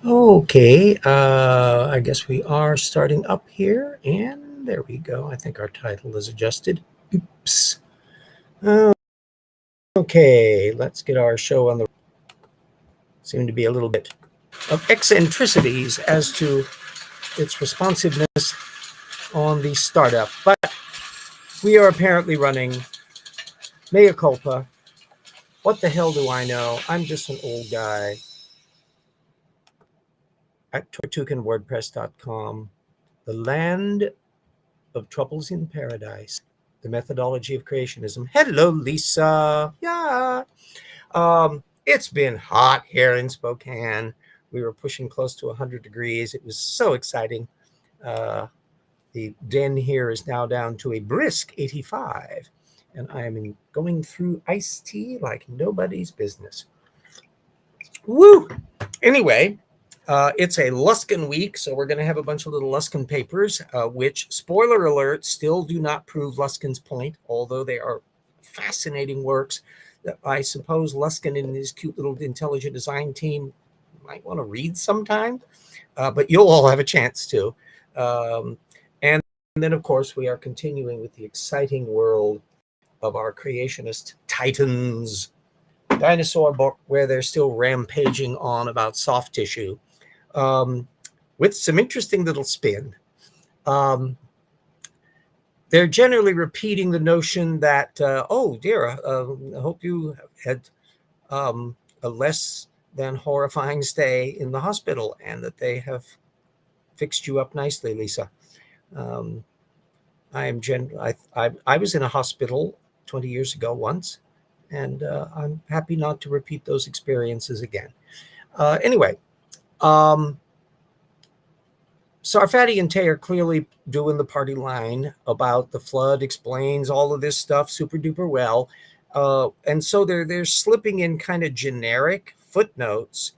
Okay, I guess we are starting up here, and there we go. I think our title is adjusted. Oops. Okay, let's get our show on the. Seem to be a little bit of eccentricities as to its responsiveness on the startup, but we are apparently running mea culpa. What the hell do I know? I'm just an old guy at tortuganwordpress.com, the land of troubles in paradise, the methodology of creationism. Hello, Lisa. Yeah. It's been hot here in Spokane. We were pushing close to 100 degrees. It was so exciting. Uh, the den here is now down to a brisk 85, and I am going through iced tea like nobody's business. Woo! Anyway, it's a Luskin week, so we're going to have a bunch of little Luskin papers, which, spoiler alert, still do not prove Luskin's point, although they are fascinating works that I suppose Luskin and his cute little intelligent design team might want to read sometime, but you'll all have a chance to. And then, of course, we are continuing with the exciting world of our creationist titans dinosaur book, where they're still rampaging on about soft tissue, with some interesting little spin. They're generally repeating the notion that, oh dear, I hope you had a less than horrifying stay in the hospital, and that they have fixed you up nicely, Lisa. I was in a hospital 20 years ago once, and I'm happy not to repeat those experiences again. Anyway, Sarfati and Tay are clearly doing the party line about the flood, explains all of this stuff super duper well. And so they're slipping in kind of generic footnotes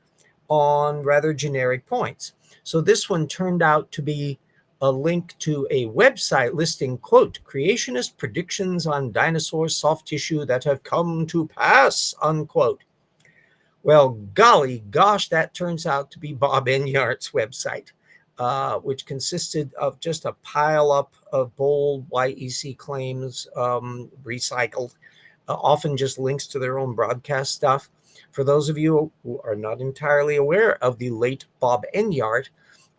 on rather generic points. So this one turned out to be a link to a website listing, quote, creationist predictions on dinosaur soft tissue that have come to pass, unquote. Well, golly gosh, that turns out to be Bob Enyart's website, which consisted of just a pile up of bold YEC claims, recycled, often just links to their own broadcast stuff. For those of you who are not entirely aware of the late Bob Enyart,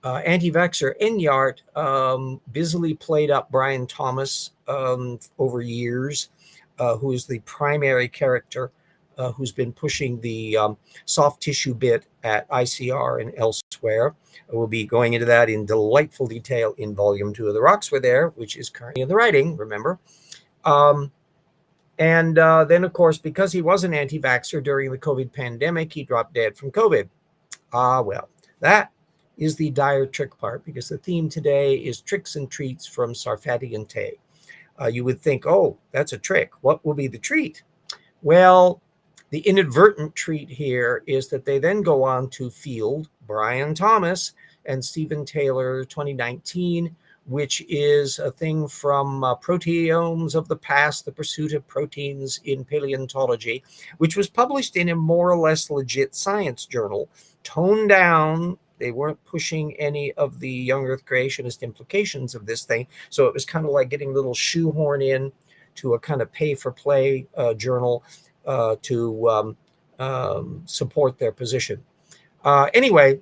anti-vaxxer Enyart busily played up Brian Thomas over years, who is the primary character who's been pushing the soft tissue bit at ICR and elsewhere. We'll be going into that in delightful detail in Volume 2 of The Rocks Were There, which is currently in the writing, remember. And then, of course, because he was an anti-vaxxer during the COVID pandemic, he dropped dead from COVID. Well, that is the dire trick part, because the theme today is tricks and treats from Sarfati and Tay. You would think, oh, that's a trick. What will be the treat? Well, the inadvertent treat here is that they then go on to field Brian Thomas and Stephen Taylor 2019, which is a thing from Proteomes of the Past, the Pursuit of Proteins in Paleontology, which was published in a more or less legit science journal, toned down. They weren't pushing any of the young earth creationist implications of this thing. So it was kind of like getting a little shoehorn in to a kind of pay-for-play journal to support their position. Anyway,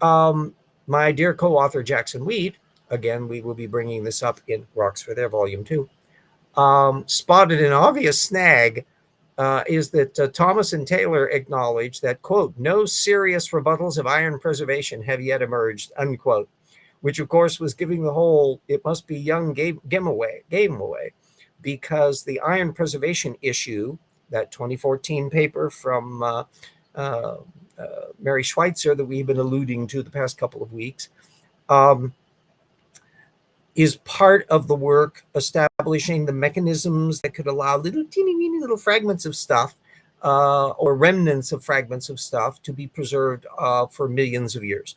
my dear co-author Jackson Weed, again, we will be bringing this up in Rocks for Their Volume 2, spotted an obvious snag, is that Thomas and Taylor acknowledge that, quote, no serious rebuttals of iron preservation have yet emerged, unquote, which, of course, was giving the whole, it must be young game away, because the iron preservation issue, that 2014 paper from Mary Schweitzer that we've been alluding to the past couple of weeks, is part of the work establishing the mechanisms that could allow little teeny weeny little fragments of stuff or remnants of fragments of stuff to be preserved for millions of years.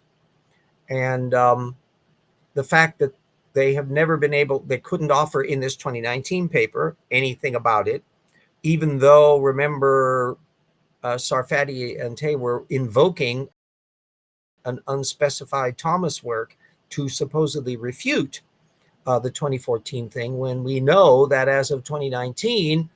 And the fact that they have never been able, they couldn't offer in this 2019 paper anything about it, even though, remember, Sarfati and Tay were invoking an unspecified Thomas work to supposedly refute the 2014 thing, when we know that as of 2019,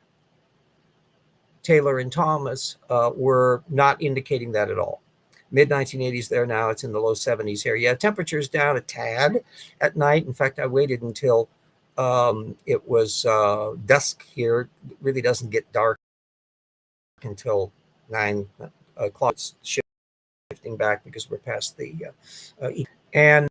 Taylor and Thomas were not indicating that at all. Mid 1980s there now, it's in the low 70s here. Yeah, temperature's down a tad at night. In fact, I waited until it was dusk here. It really doesn't get dark until 9 o'clock. It's shifting back because we're past the and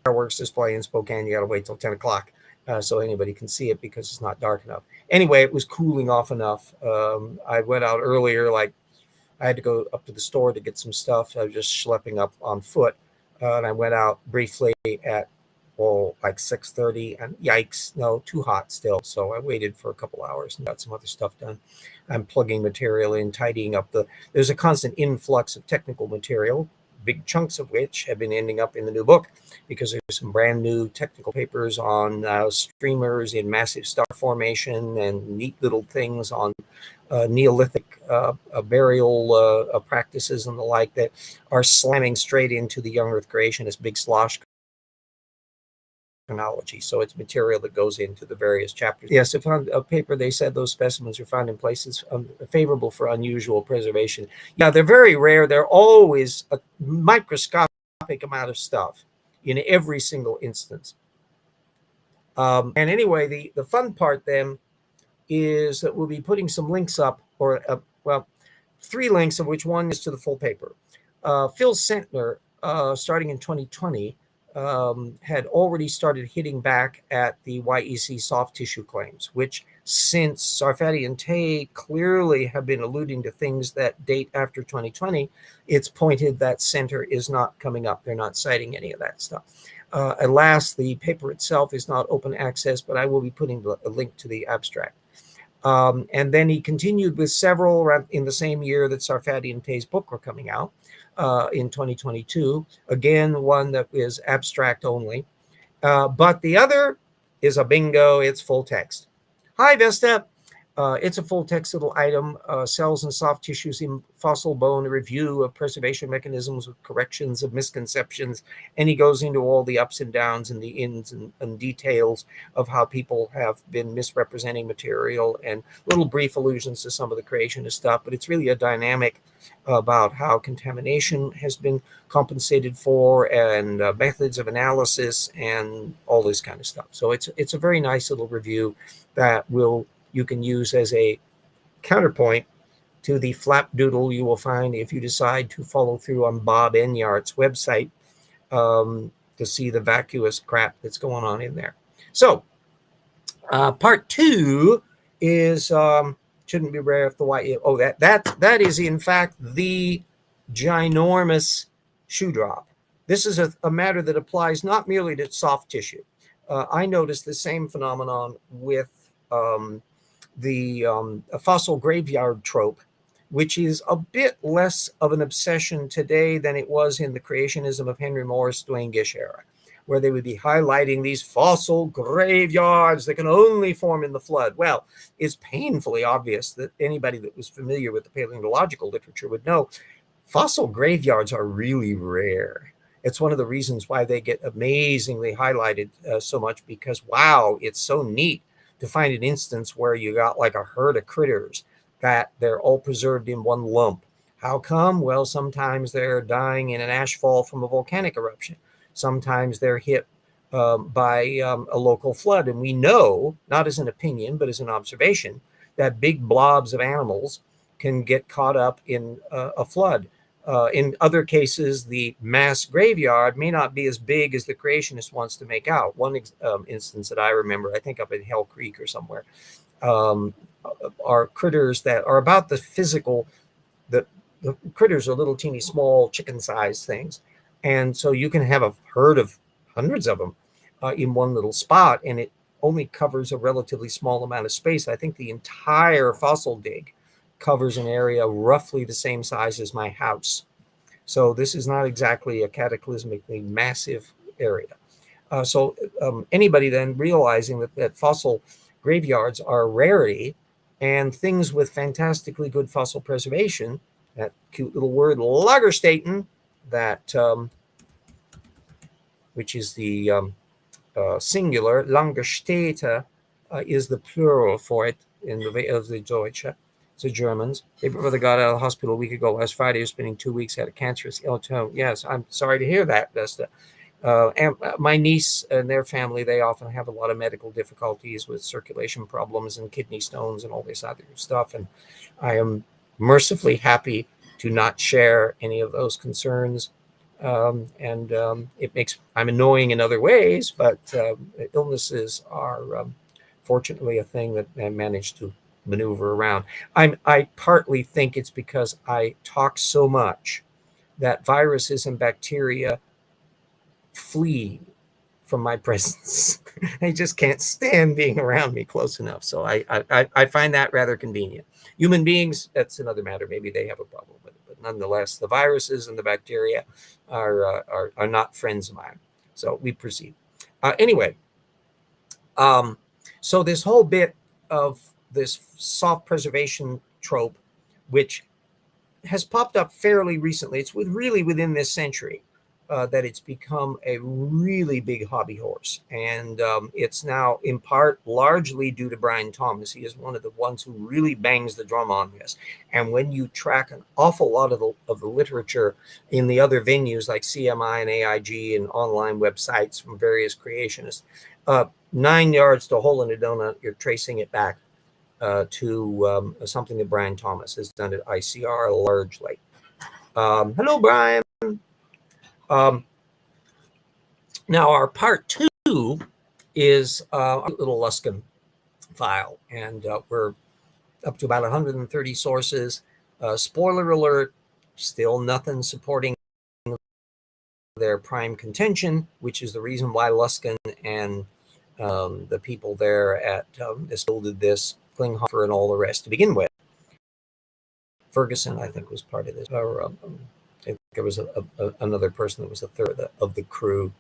fireworks display in Spokane, you got to wait till 10 o'clock so anybody can see it because it's not dark enough. Anyway, it was cooling off enough. I went out earlier, like I had to go up to the store to get some stuff. I was just schlepping up on foot, and I went out briefly at like 6:30, and yikes, no, too hot still. So I waited for a couple hours and got some other stuff done. I'm plugging material in, tidying up there's a constant influx of technical material, big chunks of which have been ending up in the new book, because there's some brand new technical papers on streamers in massive star formation and neat little things on Neolithic burial practices and the like that are slamming straight into the young Earth creationist big slosh chronology. So it's material that goes into the various chapters. Yes, if on a paper they said those specimens are found in places favorable for unusual preservation. Yeah, they're very rare. They're always a microscopic amount of stuff in every single instance. And anyway, the fun part then is that we'll be putting some links up, or well, 3 links, of which one is to the full paper. Phil Sentner, starting in 2020, had already started hitting back at the YEC soft tissue claims, which, since Sarfati and Tay clearly have been alluding to things that date after 2020, it's pointed that Center is not coming up. They're not citing any of that stuff. Alas, the paper itself is not open access, but I will be putting a link to the abstract. And then he continued with several in the same year that Sarfati and Tay's book were coming out. In 2022, again, one that is abstract only. But the other is a bingo, it's full text. Hi, Vesta. It's a full text little item, cells and soft tissues in fossil bone, a review of preservation mechanisms with corrections of misconceptions. And he goes into all the ups and downs and the ins and details of how people have been misrepresenting material, and little brief allusions to some of the creationist stuff. But it's really a dynamic about how contamination has been compensated for, and methods of analysis and all this kind of stuff. So it's a very nice little review that you can use as a counterpoint to the flapdoodle you will find if you decide to follow through on Bob Enyart's website to see the vacuous crap that's going on in there. So part 2 is shouldn't be rare if the white. Oh, that is in fact the ginormous shoe drop. This is a matter that applies not merely to soft tissue. I noticed the same phenomenon with the fossil graveyard trope, which is a bit less of an obsession today than it was in the creationism of Henry Morris, Duane Gish era, where they would be highlighting these fossil graveyards that can only form in the flood. Well, it's painfully obvious that anybody that was familiar with the paleontological literature would know fossil graveyards are really rare. It's one of the reasons why they get amazingly highlighted so much, because, wow, it's so neat to find an instance where you got like a herd of critters that they're all preserved in one lump. How come? Well, sometimes they're dying in an ashfall from a volcanic eruption. Sometimes they're hit by a local flood. And we know, not as an opinion, but as an observation, that big blobs of animals can get caught up in a flood. In other cases, the mass graveyard may not be as big as the creationist wants to make out. One instance that I remember, I think up in Hell Creek or somewhere, are critters that are about the physical. The critters are little teeny small chicken-sized things. And so you can have a herd of hundreds of them in one little spot, and it only covers a relatively small amount of space. I think the entire fossil dig covers an area roughly the same size as my house. So this is not exactly a cataclysmically massive area. So anybody then realizing that fossil graveyards are a rarity, and things with fantastically good fossil preservation that cute little word Lagerstätten, that which is the singular. Langerstädte is the plural for it in the way of the Deutsche. It's the Germans. They brother got out of the hospital a week ago last Friday. He was spending 2 weeks at a cancerous ill. Yes, I'm sorry to hear that, Vesta. And my niece and their family, they often have a lot of medical difficulties with circulation problems and kidney stones and all this other stuff. And I am mercifully happy to not share any of those concerns. It makes I'm annoying in other ways, but illnesses are fortunately a thing that I managed to maneuver around. I partly think it's because I talk so much that viruses and bacteria flee from my presence. They just can't stand being around me close enough. So I find that rather convenient. Human beings, that's another matter. Maybe they have a problem with it, but nonetheless, the viruses and the bacteria are not friends of mine. So we proceed. Anyway, so this whole bit of this soft preservation trope, which has popped up fairly recently, it's really within this century. That it's become a really big hobby horse. And it's now in part largely due to Brian Thomas. He is one of the ones who really bangs the drum on this. And when you track an awful lot of the literature in the other venues like CMI and AIG and online websites from various creationists, 9 yards to a hole in a donut, you're tracing it back to something that Brian Thomas has done at ICR largely. Hello, Brian. Now our part 2 is a little Luskin file, and we're up to about 130 sources. Spoiler alert, still nothing supporting their prime contention, which is the reason why Luskin and the people there at did this, Klinghoffer and all the rest to begin with. Ferguson, I think, was part of this. I think there was another person that was a third of the crew.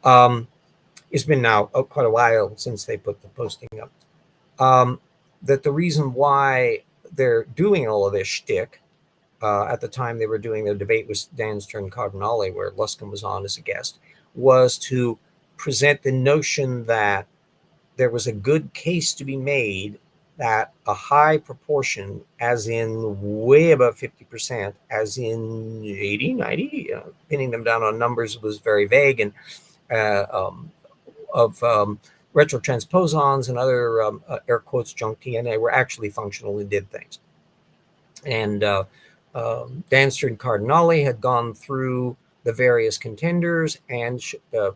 It's been now quite a while since they put the posting up. That the reason why they're doing all of this shtick, at the time they were doing their debate with Dan Stern Cardinale, where Luskin was on as a guest, was to present the notion that there was a good case to be made that a high proportion, as in way above 50%, as in 80, 90, pinning them down on numbers was very vague, and of retrotransposons and other air quotes junk DNA were actually functional and did things. And Dan Stern Cardinale had gone through the various contenders and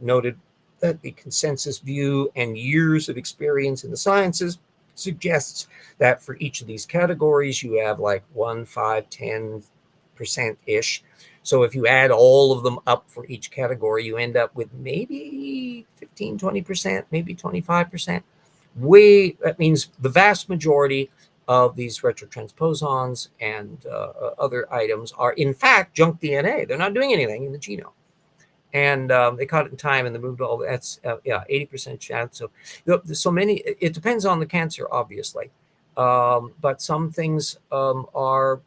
noted that the consensus view and years of experience in the sciences suggests that for each of these categories, you have like 1, 5, 10%-ish. So if you add all of them up for each category, you end up with maybe 15, 20%, maybe 25%. That means the vast majority of these retrotransposons and other items are in fact junk DNA. They're not doing anything in the genome. And they caught it in time, and they moved all that's 80% chance. So many. It depends on the cancer, obviously, but some things are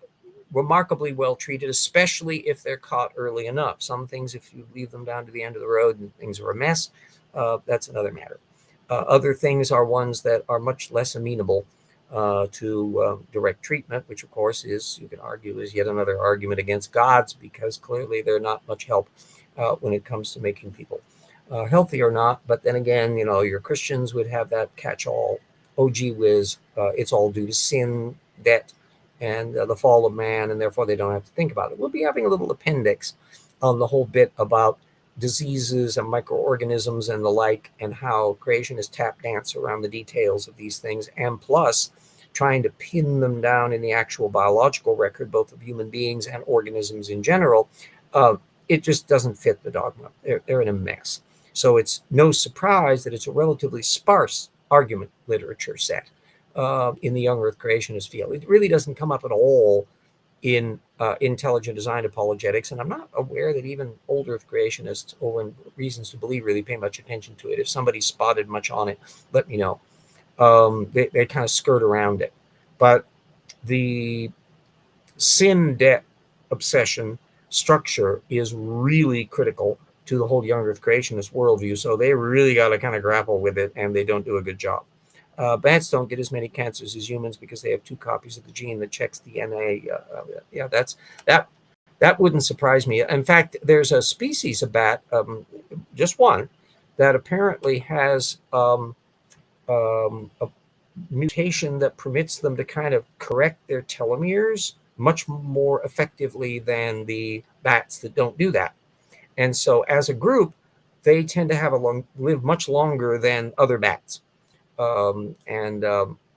remarkably well treated, especially if they're caught early enough. Some things, if you leave them down to the end of the road and things are a mess, that's another matter. Other things are ones that are much less amenable to direct treatment, which of course is, you can argue, is yet another argument against gods, because clearly they're not much help when it comes to making people healthy or not. But then again, your Christians would have that catch-all, oh gee whiz, it's all due to sin, debt, and the fall of man, and therefore they don't have to think about it. We'll be having a little appendix on the whole bit about diseases and microorganisms and the like, and how creationists tap dance around the details of these things, and plus trying to pin them down in the actual biological record, both of human beings and organisms in general. It just doesn't fit the dogma. They're in a mess. So it's no surprise that it's a relatively sparse argument literature set in the young earth creationist field. It really doesn't come up at all in intelligent design apologetics, and I'm not aware that even old earth creationists, over in Reasons to Believe, really pay much attention to it. If somebody spotted much on it, let me know. They kind of skirt around it. But the sin debt obsession structure is really critical to the whole young earth creationist worldview. So they really got to kind of grapple with it, and they don't do a good job. Bats don't get as many cancers as humans because they have 2 copies of the gene that checks DNA. Yeah, that wouldn't surprise me. In fact, there's a species of bat, just one, that apparently has a mutation that permits them to kind of correct their telomeres much more effectively than the bats that don't do that. And so, as a group, they tend to have live much longer than other bats. I'm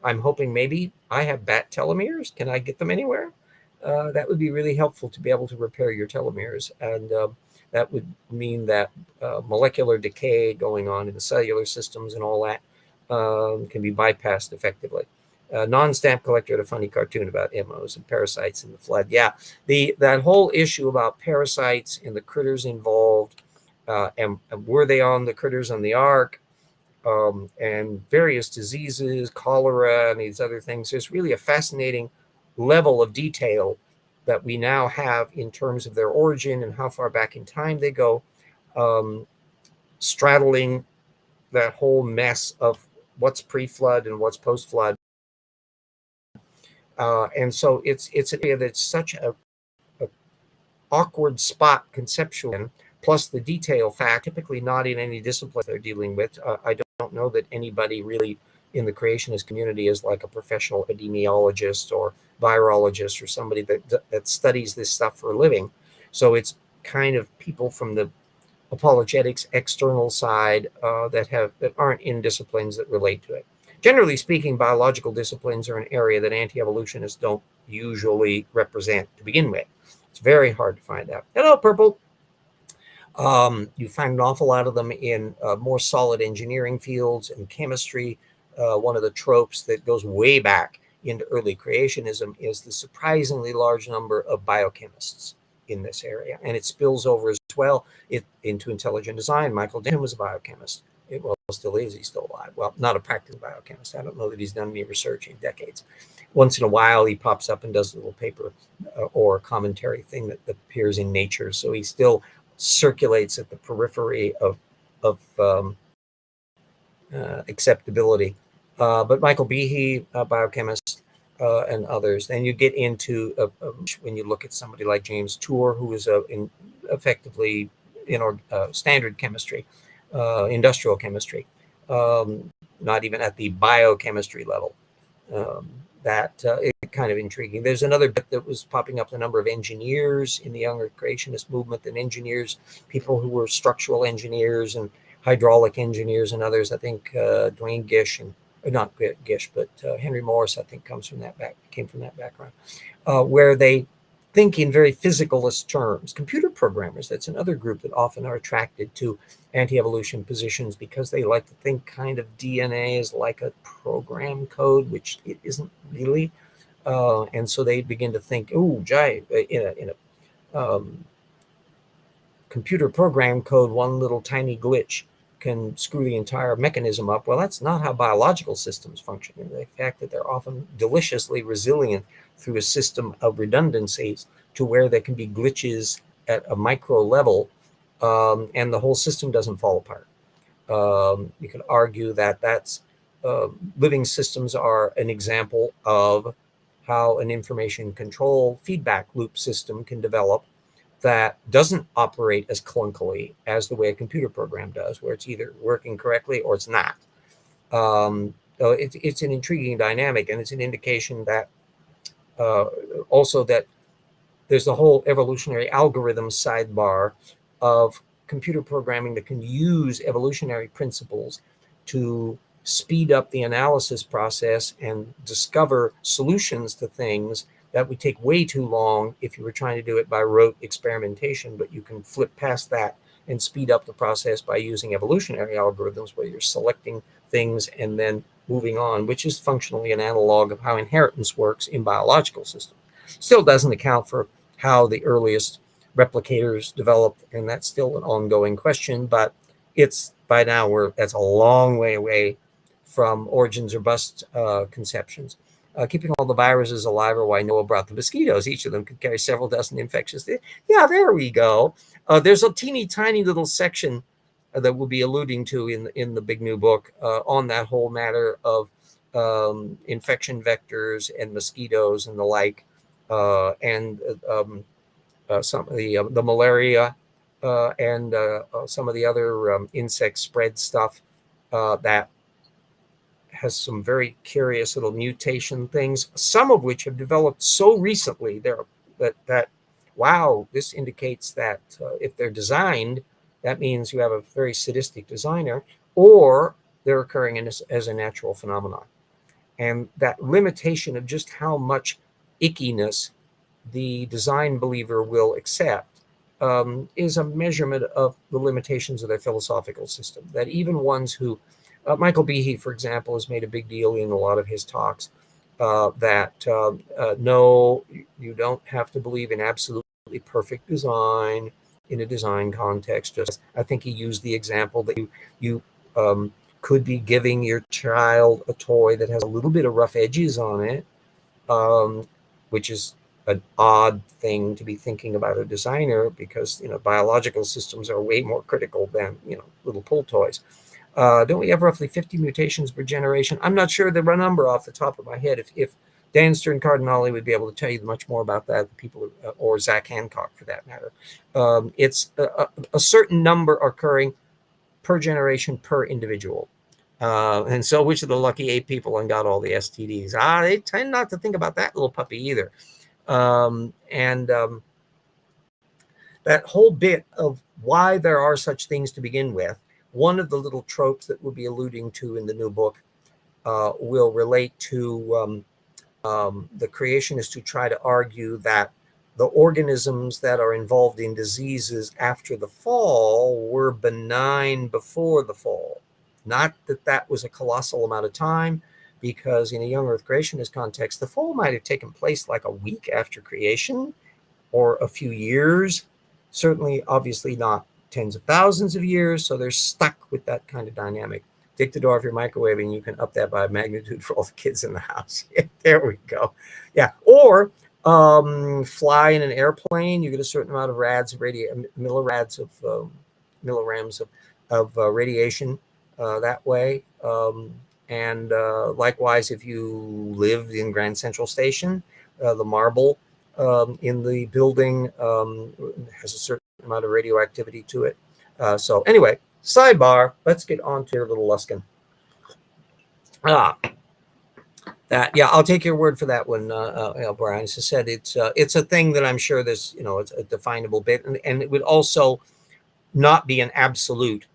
hoping maybe I have bat telomeres. Can I get them anywhere? That would be really helpful to be able to repair your telomeres. And that would mean that molecular decay going on in the cellular systems and all that can be bypassed effectively. Non-stamp collector had a funny cartoon about MOs and parasites in the flood. Yeah, that whole issue about parasites and the critters involved, and were they on the critters on the ark, and various diseases, cholera, and these other things. There's really a fascinating level of detail that we now have in terms of their origin and how far back in time they go, straddling that whole mess of what's pre-flood and what's post-flood. And so it's an area that's such a awkward spot conceptually, plus the detail fact, typically not in any discipline they're dealing with. I don't know that anybody really in the creationist community is like a professional epidemiologist or virologist or somebody that studies this stuff for a living. So it's kind of people from the apologetics external side that aren't in disciplines that relate to it. Generally speaking, biological disciplines are an area that anti-evolutionists don't usually represent to begin with. It's very hard to find out. Hello, Purple. You find an awful lot of them in more solid engineering fields and chemistry. One of the tropes that goes way back into early creationism is the surprisingly large number of biochemists in this area. And it spills over as well into intelligent design. Michael Denham was a biochemist. Well, still is. He's still alive. Well, not a practical biochemist. I don't know that he's done any research in decades. Once in a while, he pops up and does a little paper or commentary thing that appears in Nature. So he still circulates at the periphery of acceptability. But Michael Behe, a biochemist, and others. Then you get into when you look at somebody like James Tour, who is effectively standard chemistry, industrial chemistry, not even at the biochemistry level. That kind of intriguing. There's another bit that was popping up, the number of engineers in the younger creationist movement, and engineers, people who were structural engineers and hydraulic engineers and others. I think Dwayne Gish and not Gish, but Henry Morris, I think, came from that background, where they think in very physicalist terms. Computer programmers, that's another group that often are attracted to anti-evolution positions because they like to think kind of DNA is like a program code, which it isn't really. And so they begin to think, oh, jai, in a computer program code, one little tiny glitch can screw the entire mechanism up. Well, that's not how biological systems function. And the fact that they're often deliciously resilient through a system of redundancies to where there can be glitches at a micro level, and the whole system doesn't fall apart. You can argue that living systems are an example of how an information control feedback loop system can develop that doesn't operate as clunkily as the way a computer program does, where it's either working correctly or it's not. So it's an intriguing dynamic, and it's an indication that also that there's the whole evolutionary algorithm sidebar of computer programming that can use evolutionary principles to speed up the analysis process and discover solutions to things that would take way too long if you were trying to do it by rote experimentation, but you can flip past that and speed up the process by using evolutionary algorithms where you're selecting things and then moving on, which is functionally an analog of how inheritance works in biological systems. Still doesn't account for how the earliest replicators developed, and that's still an ongoing question, but it's by now that's a long way away from origins or bust conceptions. keeping all the viruses alive are why Noah brought the mosquitoes. Each of them could carry several dozen infectious. Yeah, there we go. There's a teeny tiny little section that we'll be alluding to in the big new book on that whole matter of infection vectors and mosquitoes and the like, and some of the malaria and some of the other insect spread stuff that has some very curious little mutation things, some of which have developed so recently there that wow, this indicates that if they're designed, that means you have a very sadistic designer, or they're occurring as a natural phenomenon. And that limitation of just how much ickiness the design believer will accept is a measurement of the limitations of their philosophical system. That even ones who, Michael Behe, for example, has made a big deal in a lot of his talks that no, you don't have to believe in absolutely perfect design in a design context. Just, I think he used the example that you could be giving your child a toy that has a little bit of rough edges on it, which is an odd thing to be thinking about a designer, because biological systems are way more critical than little pull toys. Don't we have roughly 50 mutations per generation? I'm not sure the number off the top of my head. If Dan Stern Cardinale would be able to tell you much more about that, people, or Zach Hancock for that matter. It's a certain number occurring per generation per individual. And so which of the lucky 8 people and got all the STDs? They tend not to think about that little puppy either. That whole bit of why there are such things to begin with, one of the little tropes that we'll be alluding to in the new book will relate to the creationists who try to argue that the organisms that are involved in diseases after the fall were benign before the fall. Not that that was a colossal amount of time, because in a young earth creationist context, the fall might have taken place like a week after creation or a few years, certainly obviously not tens of thousands of years. So they're stuck with that kind of dynamic. Take the door off your microwave and you can up that by magnitude for all the kids in the house. There we go. Yeah. Or fly in an airplane, you get a certain amount of millirams of radiation that way. And likewise, if you lived in Grand Central Station, the marble in the building has a certain amount of radioactivity to it. So anyway, sidebar, let's get on to your little Luskin. I'll take your word for that one, Brian. As I said, it's a thing that I'm sure there's, it's a definable bit, and it would also not be an absolute.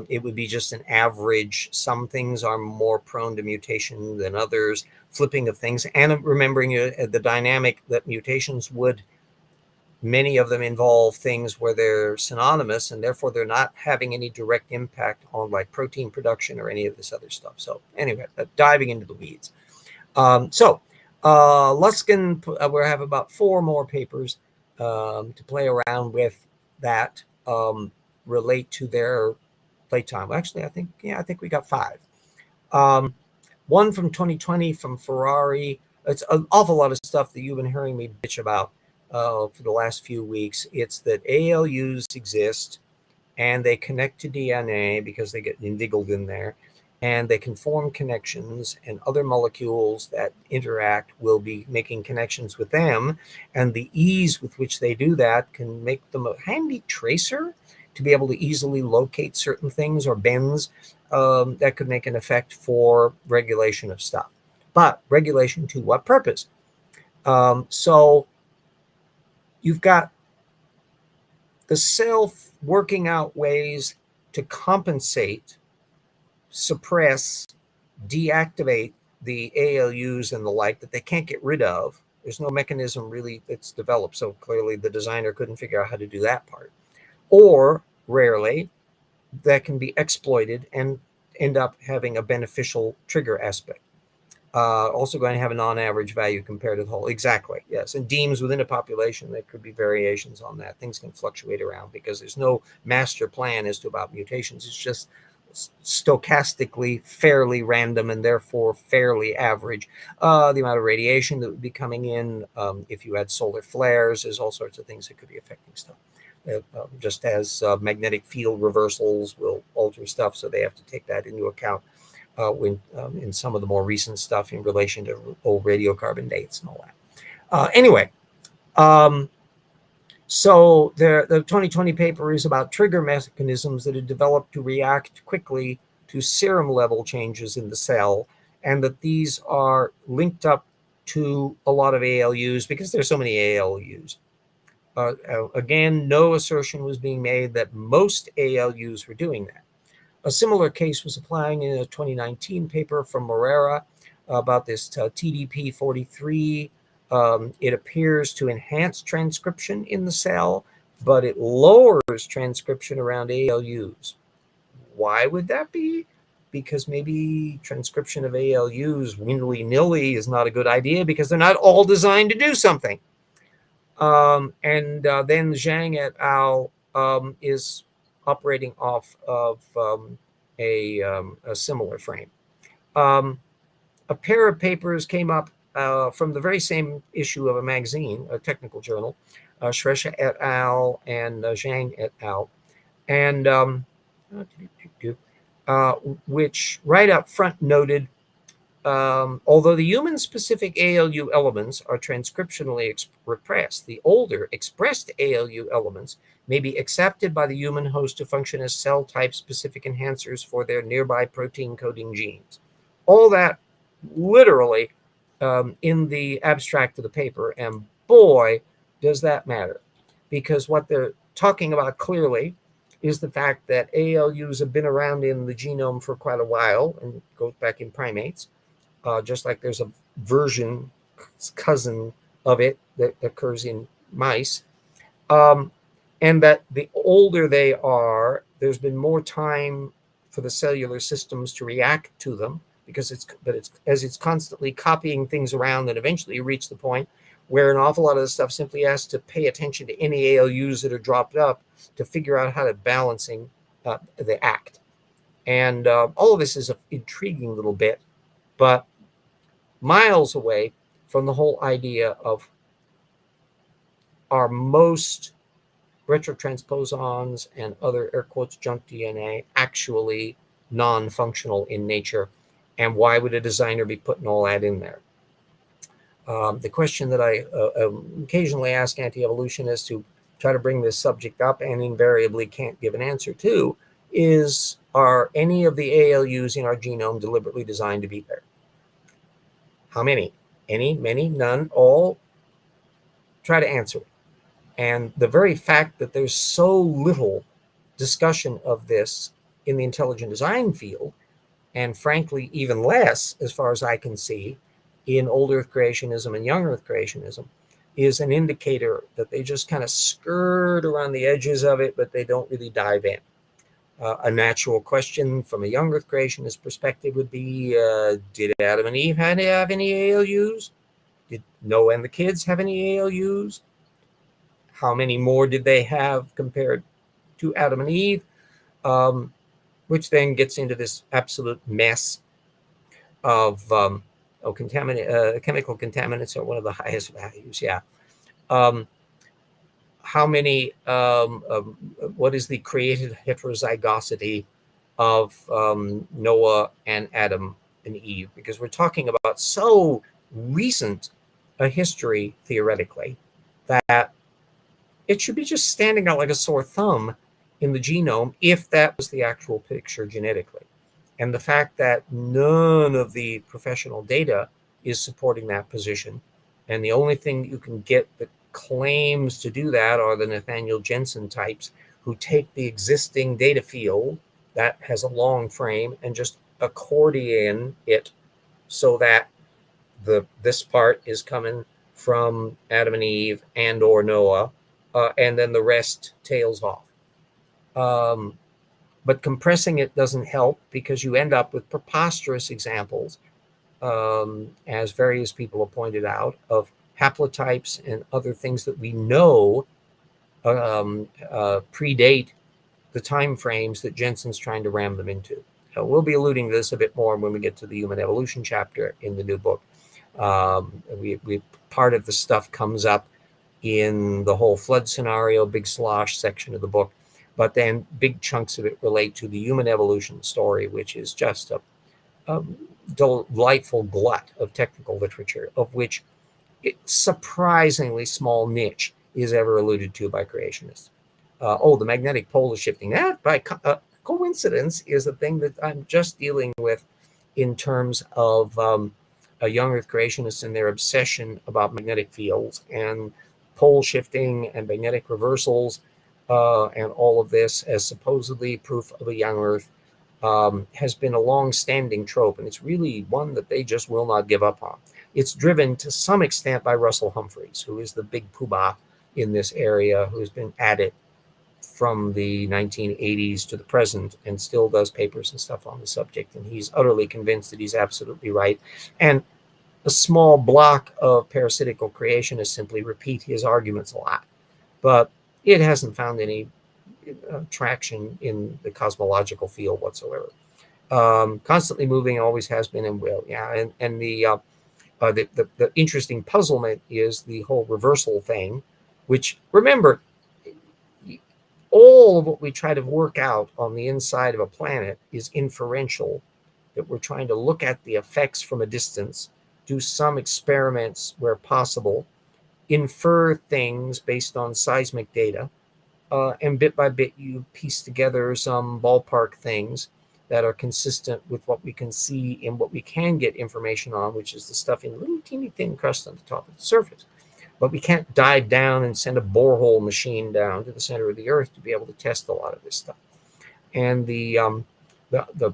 It would be just an average. Some things are more prone to mutation than others, flipping of things, and remembering the dynamic that mutations would, many of them involve things where they're synonymous, and therefore they're not having any direct impact on like protein production or any of this other stuff. So anyway, diving into the weeds. Luskin, we have about 4 more papers to play around with that relate to their playtime. Actually, I think we got 5. One from 2020 from Ferrari. It's an awful lot of stuff that you've been hearing me bitch about for the last few weeks. It's that ALUs exist and they connect to DNA because they get inveigled in there, and they can form connections, and other molecules that interact will be making connections with them, and the ease with which they do that can make them a handy tracer to be able to easily locate certain things or bends that could make an effect for regulation of stuff. But regulation to what purpose? So you've got the cell working out ways to compensate, suppress, deactivate the ALUs and the like that they can't get rid of. There's no mechanism really that's developed, so clearly the designer couldn't figure out how to do that part. Or rarely, that can be exploited and end up having a beneficial trigger aspect. Also going to have a non-average value compared to the whole. Exactly, yes. And deems within a population, there could be variations on that. Things can fluctuate around because there's no master plan as to about mutations. It's just stochastically fairly random and therefore fairly average. The amount of radiation that would be coming in, if you had solar flares, there's all sorts of things that could be affecting stuff. Just as magnetic field reversals will alter stuff, so they have to take that into account when in some of the more recent stuff in relation to old radiocarbon dates and all that. Anyway, so the 2020 paper is about trigger mechanisms that are developed to react quickly to serum level changes in the cell, and that these are linked up to a lot of ALUs because there's so many ALUs. Again, no assertion was being made that most ALUs were doing that. A similar case was applying in a 2019 paper from Morera about this TDP43. It appears to enhance transcription in the cell, but it lowers transcription around ALUs. Why would that be? Because maybe transcription of ALUs willy-nilly is not a good idea because they're not all designed to do something. Then Zhang et al. Is operating off of a similar frame. A pair of papers came up from the very same issue of a magazine, a technical journal, Shresha et al. And Zhang et al. And which right up front noted, although the human-specific ALU elements are transcriptionally repressed, the older expressed ALU elements may be accepted by the human host to function as cell type-specific enhancers for their nearby protein-coding genes. All that literally in the abstract of the paper, and boy, does that matter. Because what they're talking about clearly is the fact that ALUs have been around in the genome for quite a while, and goes back in primates. Just like there's a version, cousin of it that occurs in mice. And that the older they are, there's been more time for the cellular systems to react to them because it's constantly copying things around, and eventually you reach the point where an awful lot of the stuff simply has to pay attention to any ALUs that are dropped up to figure out how to balancing the act. And all of this is an intriguing little bit, but miles away from the whole idea of are most retrotransposons and other air quotes junk DNA actually non-functional in nature, and why would a designer be putting all that in there? The question that I occasionally ask anti-evolutionists to try to bring this subject up and invariably can't give an answer to is, are any of the ALUs in our genome deliberately designed to be there? How many? Any, many, none, all? Try to answer it. And the very fact that there's so little discussion of this in the intelligent design field, and frankly, even less, as far as I can see, in old Earth creationism and young Earth creationism, is an indicator that they just kind of skirt around the edges of it, but they don't really dive in. A natural question from a young Earth creationist perspective would be, did Adam and Eve have any ALUs? Did Noah and the kids have any ALUs? How many more did they have compared to Adam and Eve? Which then gets into this absolute mess of chemical contaminants are one of the highest values. Yeah. How many, what is the created heterozygosity of Noah and Adam and Eve? Because we're talking about so recent a history, theoretically, that it should be just standing out like a sore thumb in the genome if that was the actual picture genetically. And the fact that none of the professional data is supporting that position, and the only thing you can get that claims to do that are the Nathaniel Jensen types who take the existing data field that has a long frame and just accordion it so that this part is coming from Adam and Eve and or Noah, and then the rest tails off. But compressing it doesn't help because you end up with preposterous examples, as various people have pointed out, of haplotypes and other things that we know predate the time frames that Jensen's trying to ram them into. We'll be alluding to this a bit more when we get to the human evolution chapter in the new book. We part of the stuff comes up in the whole flood scenario, big slosh section of the book, but then big chunks of it relate to the human evolution story, which is just a delightful glut of technical literature, of which surprisingly small niche is ever alluded to by creationists. The magnetic pole is shifting. That, by coincidence, is a thing that I'm just dealing with in terms of young Earth creationists and their obsession about magnetic fields and pole shifting and magnetic reversals and all of this as supposedly proof of a young Earth has been a long-standing trope, and it's really one that they just will not give up on. It's driven to some extent by Russell Humphreys, who is the big poobah in this area, who's been at it from the 1980s to the present and still does papers and stuff on the subject. And he's utterly convinced that he's absolutely right. And a small block of parasitical creationists simply repeat his arguments a lot. But it hasn't found any traction in the cosmological field whatsoever. Constantly moving, always has been and will. Yeah, and the interesting puzzlement is the whole reversal thing, which, remember, all of what we try to work out on the inside of a planet is inferential, that we're trying to look at the effects from a distance, do some experiments where possible, infer things based on seismic data, and bit by bit you piece together some ballpark things that are consistent with what we can see and what we can get information on, which is the stuff in a little teeny thin crust on the top of the surface. But we can't dive down and send a borehole machine down to the center of the Earth to be able to test a lot of this stuff. And the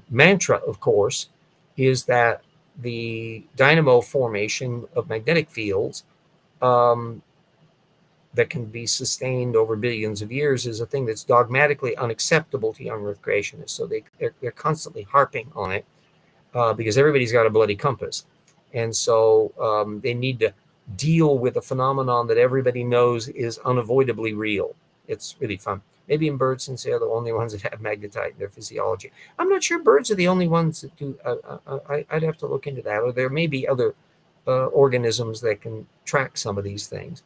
mantra, of course, is that the dynamo formation of magnetic fields that can be sustained over billions of years is a thing that's dogmatically unacceptable to young Earth creationists. So they're constantly harping on it because everybody's got a bloody compass. And so they need to deal with a phenomenon that everybody knows is unavoidably real. It's really fun. Maybe in birds, since they're the only ones that have magnetite in their physiology. I'm not sure birds are the only ones that do. I'd have to look into that. Or there may be other organisms that can track some of these things.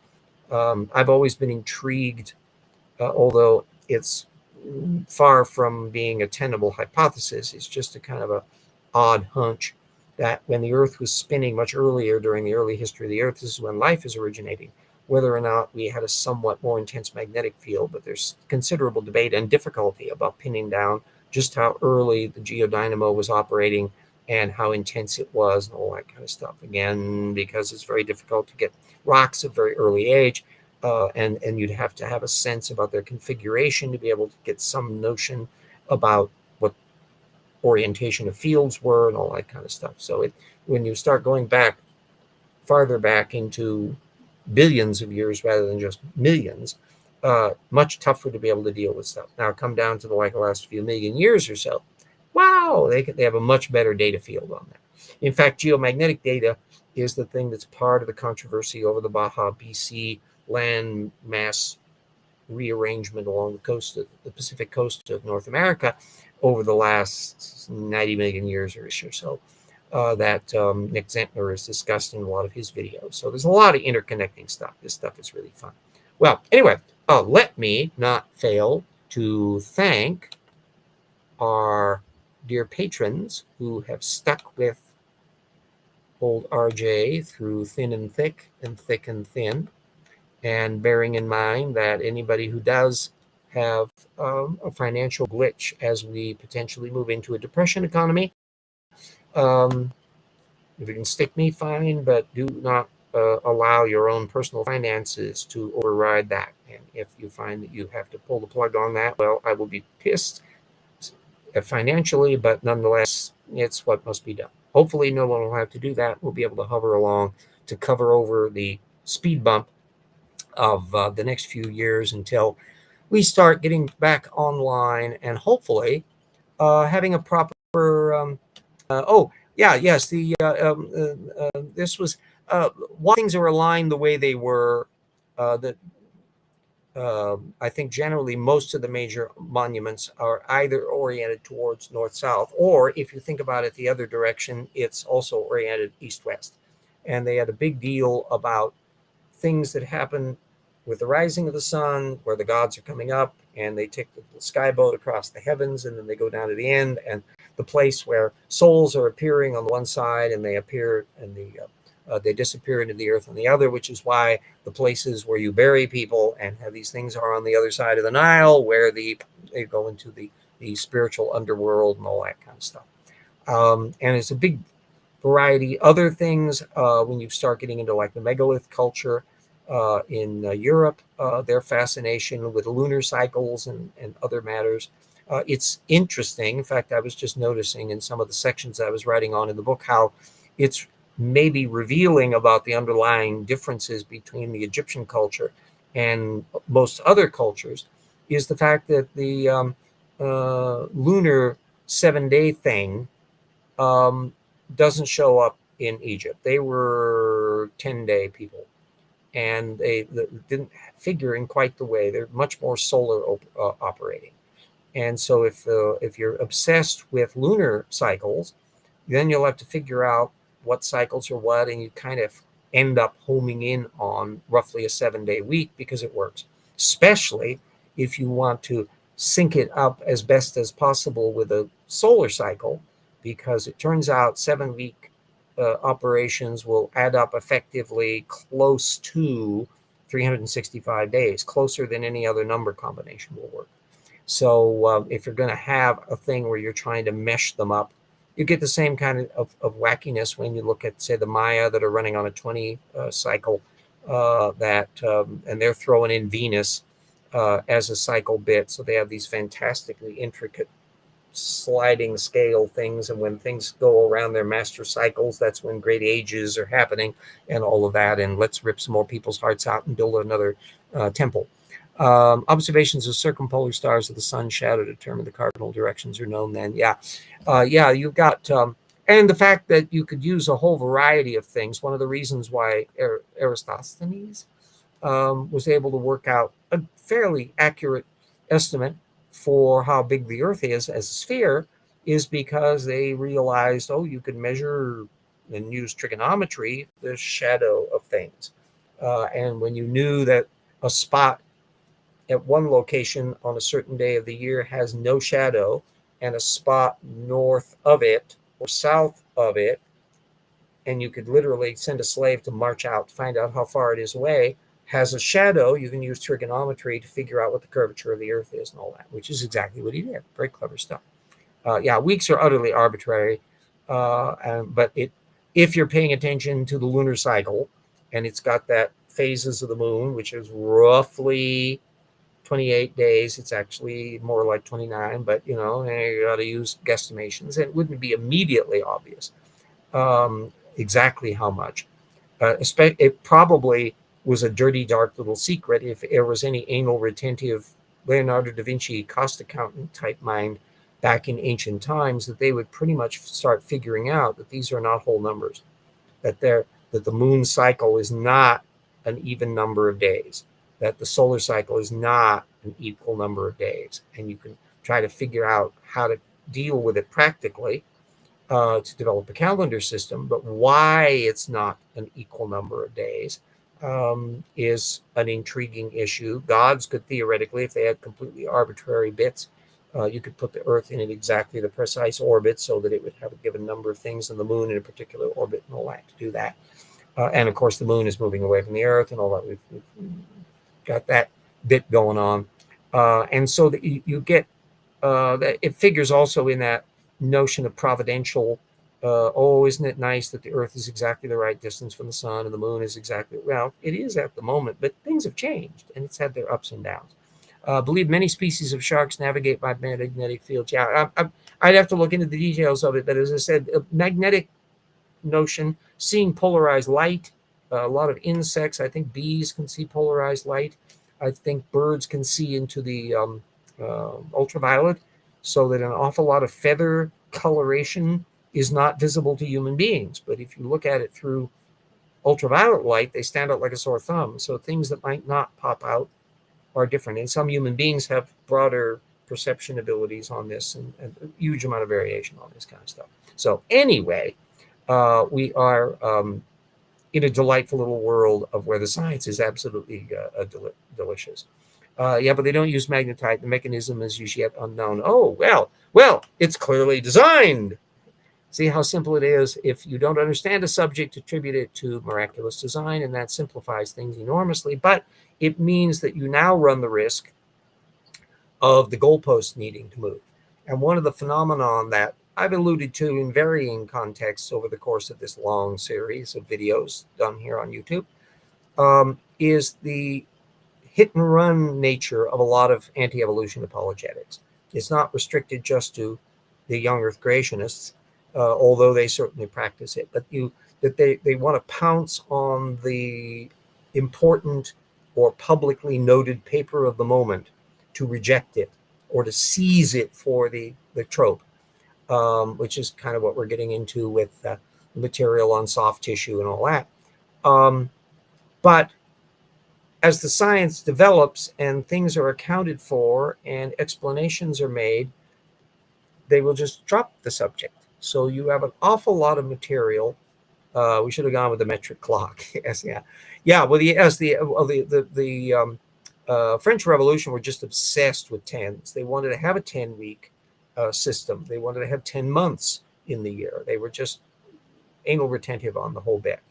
I've always been intrigued, although it's far from being a tenable hypothesis. It's just a kind of a odd hunch that when the Earth was spinning much earlier during the early history of the Earth, this is when life is originating, whether or not we had a somewhat more intense magnetic field. But there's considerable debate and difficulty about pinning down just how early the geodynamo was operating and how intense it was and all that kind of stuff. Again, because it's very difficult to get rocks at a very early age, and you'd have to have a sense about their configuration to be able to get some notion about what orientation of fields were and all that kind of stuff. So when you start going back farther back into billions of years rather than just millions, much tougher to be able to deal with stuff. Now come down to the last few million years or so. Wow, they have a much better data field on that. In fact, geomagnetic data is the thing that's part of the controversy over the Baja BC land mass rearrangement along the coast of the Pacific coast of North America over the last 90 million years or so, that Nick Zentner has discussed in a lot of his videos. So there's a lot of interconnecting stuff. This stuff is really fun. Well, anyway, let me not fail to thank our dear patrons who have stuck with old RJ through thin and thick and thick and thin, and bearing in mind that anybody who does have a financial glitch as we potentially move into a depression economy, if you can stick me, fine, but do not allow your own personal finances to override that. And if you find that you have to pull the plug on that, well, I will be pissed financially, but nonetheless, it's what must be done. Hopefully no one will have to do that. We'll be able to hover along to cover over the speed bump of the next few years until we start getting back online and hopefully having a proper this was why things are aligned the way they were, that I think generally most of the major monuments are either oriented towards north-south, or if you think about it the other direction, it's also oriented east-west. And they had a big deal about things that happen with the rising of the sun, where the gods are coming up, and they take the skyboat across the heavens, and then they go down to the end, and the place where souls are appearing on the one side, and they appear in they disappear into the earth on the other, which is why the places where you bury people and have these things are on the other side of the Nile, where they go into the spiritual underworld and all that kind of stuff. And it's a big variety. Other things, when you start getting into like the megalith culture in Europe, their fascination with lunar cycles and other matters. It's interesting. In fact, I was just noticing in some of the sections I was writing on in the book how it's maybe revealing about the underlying differences between the Egyptian culture and most other cultures is the fact that the lunar 7-day thing doesn't show up in Egypt. They were 10-day people, and they didn't figure in quite the way. They're much more solar operating. And so if you're obsessed with lunar cycles, then you'll have to figure out what cycles are what, and you kind of end up homing in on roughly a 7-day week because it works, especially if you want to sync it up as best as possible with a solar cycle, because it turns out 7-week operations will add up effectively close to 365 days, closer than any other number combination will work. So if you're going to have a thing where you're trying to mesh them up, you get the same kind of wackiness when you look at, say, the Maya that are running on a 20 cycle, and they're throwing in Venus as a cycle bit. So they have these fantastically intricate sliding scale things, and when things go around their master cycles, that's when great ages are happening and all of that, and let's rip some more people's hearts out and build another temple. Observations of circumpolar stars of the sun's shadow determine the cardinal directions are known then. Yeah, you've got and the fact that you could use a whole variety of things. One of the reasons why Eratosthenes was able to work out a fairly accurate estimate for how big the Earth is as a sphere is because they realized, oh, you could measure and use trigonometry the shadow of things. And when you knew that a spot at one location on a certain day of the year has no shadow, and a spot north of it or south of it, and you could literally send a slave to march out to find out how far it is away, has a shadow, you can use trigonometry to figure out what the curvature of the Earth is and all that, which is exactly what he did. Very clever stuff. Weeks are utterly arbitrary, but if you're paying attention to the lunar cycle, and it's got that phases of the moon, which is roughly 28 days. It's actually more like 29, but you got to use guesstimations. And it wouldn't be immediately obvious exactly how much. It probably was a dirty, dark little secret if there was any anal retentive Leonardo da Vinci cost accountant type mind back in ancient times, that they would pretty much start figuring out that these are not whole numbers, that the moon cycle is not an even number of days, that the solar cycle is not an equal number of days. And you can try to figure out how to deal with it practically to develop a calendar system. But why it's not an equal number of days is an intriguing issue. Gods could theoretically, if they had completely arbitrary bits, you could put the Earth in exactly the precise orbit so that it would have a given number of things, and the moon in a particular orbit and all that to do that. And of course, the moon is moving away from the Earth and all that. We've got that bit going on. And so that you get, that it figures also in that notion of providential, isn't it nice that the Earth is exactly the right distance from the sun and the moon is exactly, well, it is at the moment, but things have changed and it's had their ups and downs. Believe many species of sharks navigate by magnetic fields. Yeah, I'd have to look into the details of it, but as I said, magnetic notion, seeing polarized light. A lot of insects, I think bees can see polarized light. I think birds can see into the ultraviolet, so that an awful lot of feather coloration is not visible to human beings. But if you look at it through ultraviolet light, they stand out like a sore thumb. So things that might not pop out are different. And some human beings have broader perception abilities on this, and a huge amount of variation on this kind of stuff. So anyway, we are in a delightful little world of where the science is absolutely delicious. Yeah, but they don't use magnetite. The mechanism is as yet unknown. Oh, well, it's clearly designed. See how simple it is. If you don't understand a subject, attribute it to miraculous design, and that simplifies things enormously. But it means that you now run the risk of the goalposts needing to move. And one of the phenomenon that I've alluded to in varying contexts over the course of this long series of videos done here on YouTube is the hit and run nature of a lot of anti-evolution apologetics. It's not restricted just to the young Earth creationists, although they certainly practice it, but they want to pounce on the important or publicly noted paper of the moment to reject it or to seize it for the trope, which is kind of what we're getting into with material on soft tissue and all that. But as the science develops and things are accounted for and explanations are made, they will just drop the subject. So you have an awful lot of material. We should have gone with the metric clock. Yes, yeah. Well, the French Revolution were just obsessed with tens. They wanted to have a 10-week system. They wanted to have 10 months in the year. They were just anal retentive on the whole bit.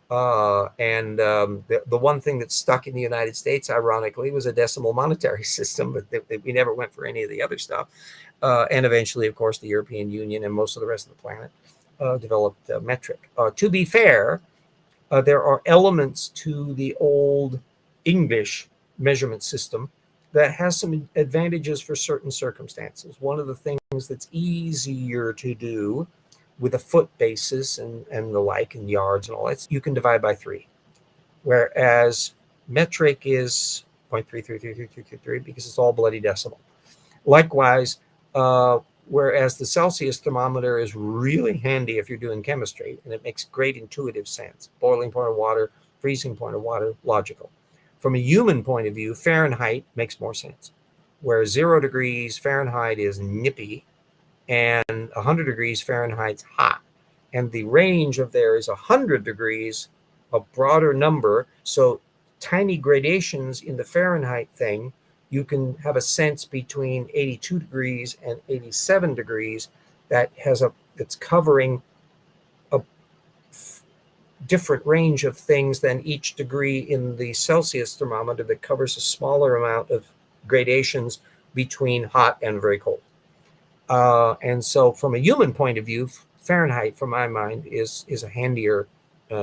The one thing that stuck in the United States, ironically, was a decimal monetary system, but we never went for any of the other stuff. And eventually, of course, the European Union and most of the rest of the planet developed metric. To be fair, there are elements to the old English measurement system that has some advantages for certain circumstances. One of the things that's easier to do with a foot basis and the like, and yards and all that, you can divide by 3. Whereas metric is 0.333333 because it's all bloody decimal. Likewise, whereas the Celsius thermometer is really handy if you're doing chemistry, and it makes great intuitive sense. Boiling point of water, freezing point of water, logical. From a human point of view, Fahrenheit makes more sense. Where 0 degrees Fahrenheit is nippy, and 100 degrees Fahrenheit's hot. And the range of there is 100 degrees, a broader number. So tiny gradations in the Fahrenheit thing, you can have a sense between 82 degrees and 87 degrees that's covering a different range of things than each degree in the Celsius thermometer that covers a smaller amount of gradations between hot and very cold. And so from a human point of view, Fahrenheit, from my mind, is a handier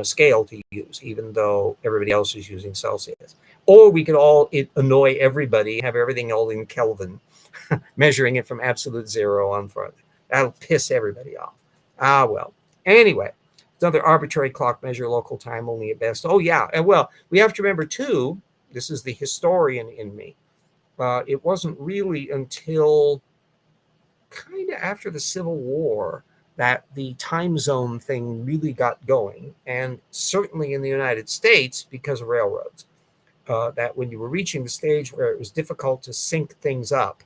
scale to use, even though everybody else is using Celsius. Or we could all annoy everybody, have everything all in Kelvin, measuring it from absolute 0 on front. That'll piss everybody off. Well. Anyway, another arbitrary clock measure local time only at best. Oh, yeah. And well, we have to remember, too, this is the historian in me. It wasn't really until kind of after the Civil War that the time zone thing really got going, and certainly in the United States because of railroads, that when you were reaching the stage where it was difficult to sync things up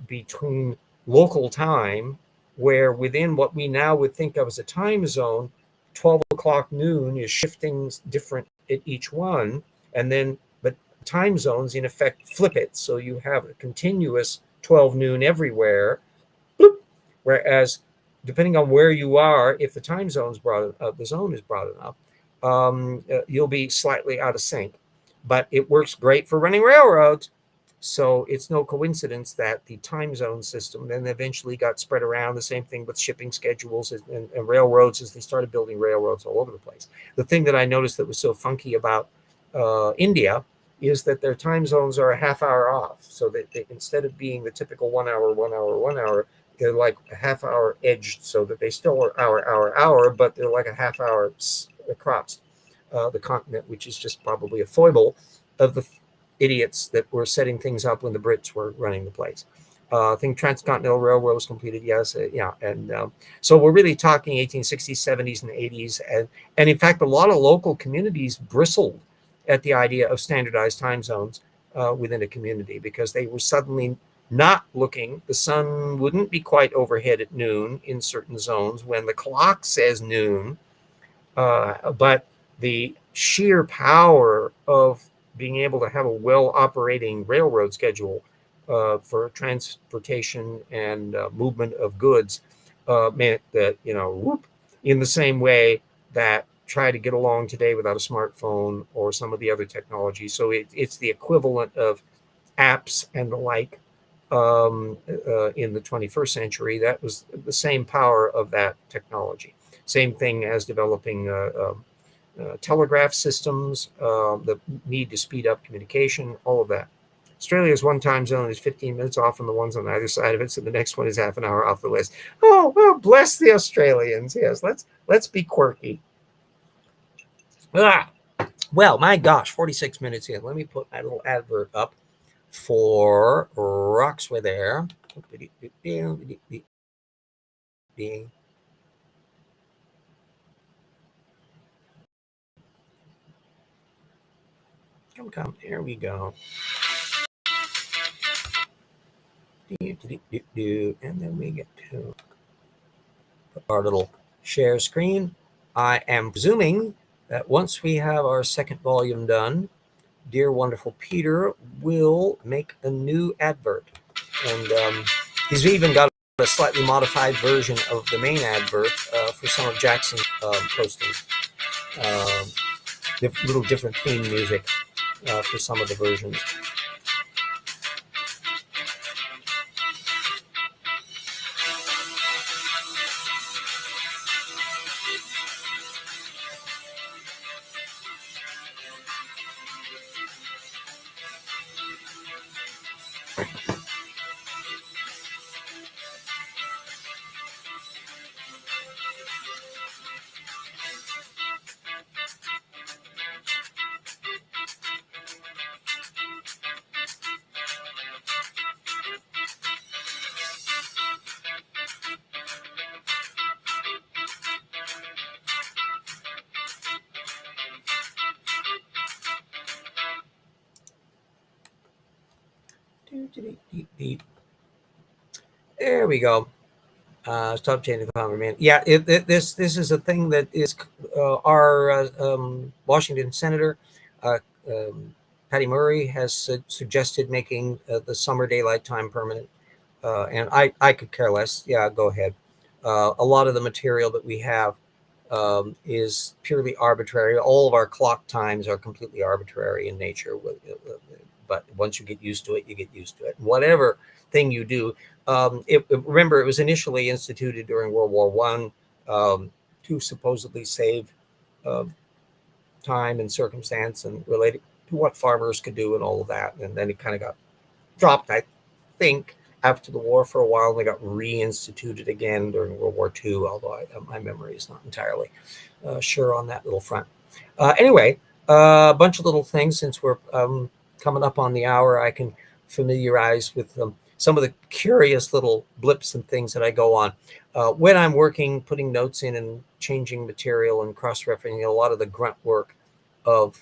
between local time, where within what we now would think of as a time zone, 12 o'clock noon is shifting different at each one, and then but time zones in effect flip it, so you have a continuous 12 noon everywhere. Bloop. Whereas depending on where you are, if the time zone's the zone is broad enough, you'll be slightly out of sync. But it works great for running railroads. So it's no coincidence that the time zone system then eventually got spread around. The same thing with shipping schedules and railroads as they started building railroads all over the place. The thing that I noticed that was so funky about India is that their time zones are a half hour off. So that they, instead of being the typical 1 hour, 1 hour, 1 hour, they're like a half hour edged, so that they still are hour, but they're like a half hour across the continent, which is just probably a foible of the idiots that were setting things up when the Brits were running the place. I think Transcontinental Railroad was completed, yes, yeah. And so we're really talking 1860s, 70s, and 80s. And in fact, a lot of local communities bristled at the idea of standardized time zones within a community, because they were suddenly not looking. The sun wouldn't be quite overhead at noon in certain zones when the clock says noon, but the sheer power of being able to have a well operating railroad schedule for transportation and movement of goods meant that, whoop, in the same way that try to get along today without a smartphone or some of the other technology. So it's the equivalent of apps and the like in the 21st century. That was the same power of that technology. Same thing as developing telegraph systems, the need to speed up communication, all of that. Australia's one time zone is 15 minutes off from the ones on either side of it, so the next one is half an hour off the list. Oh, well, bless the Australians. Yes, let's be quirky. Ah, well, my gosh, 46 minutes in. Let me put my little advert up for Rocks With Air. Come. There we go. And then we get to our little share screen. I am presuming that once we have our second volume done, dear wonderful Peter will make a new advert. And he's even got a slightly modified version of the main advert for some of Jackson's postings. Little different theme music for some of the versions. There we go. Stop changing the cameraman. Yeah, this is a thing that is our Washington Senator Patty Murray has suggested making the summer daylight time permanent, and I could care less. Yeah, go ahead. A lot of the material that we have is purely arbitrary. All of our clock times are completely arbitrary in nature. But once you get used to it, you get used to it. Whatever thing you do, remember, it was initially instituted during World War I to supposedly save time and circumstance and related to what farmers could do and all of that. And then it kind of got dropped, I think, after the war for a while. They got reinstituted again during World War II, although my memory is not entirely sure on that little front. Anyway, a bunch of little things. Since we're coming up on the hour, I can familiarize with some of the curious little blips and things that I go on. When I'm working, putting notes in and changing material and cross-referencing, a lot of the grunt work of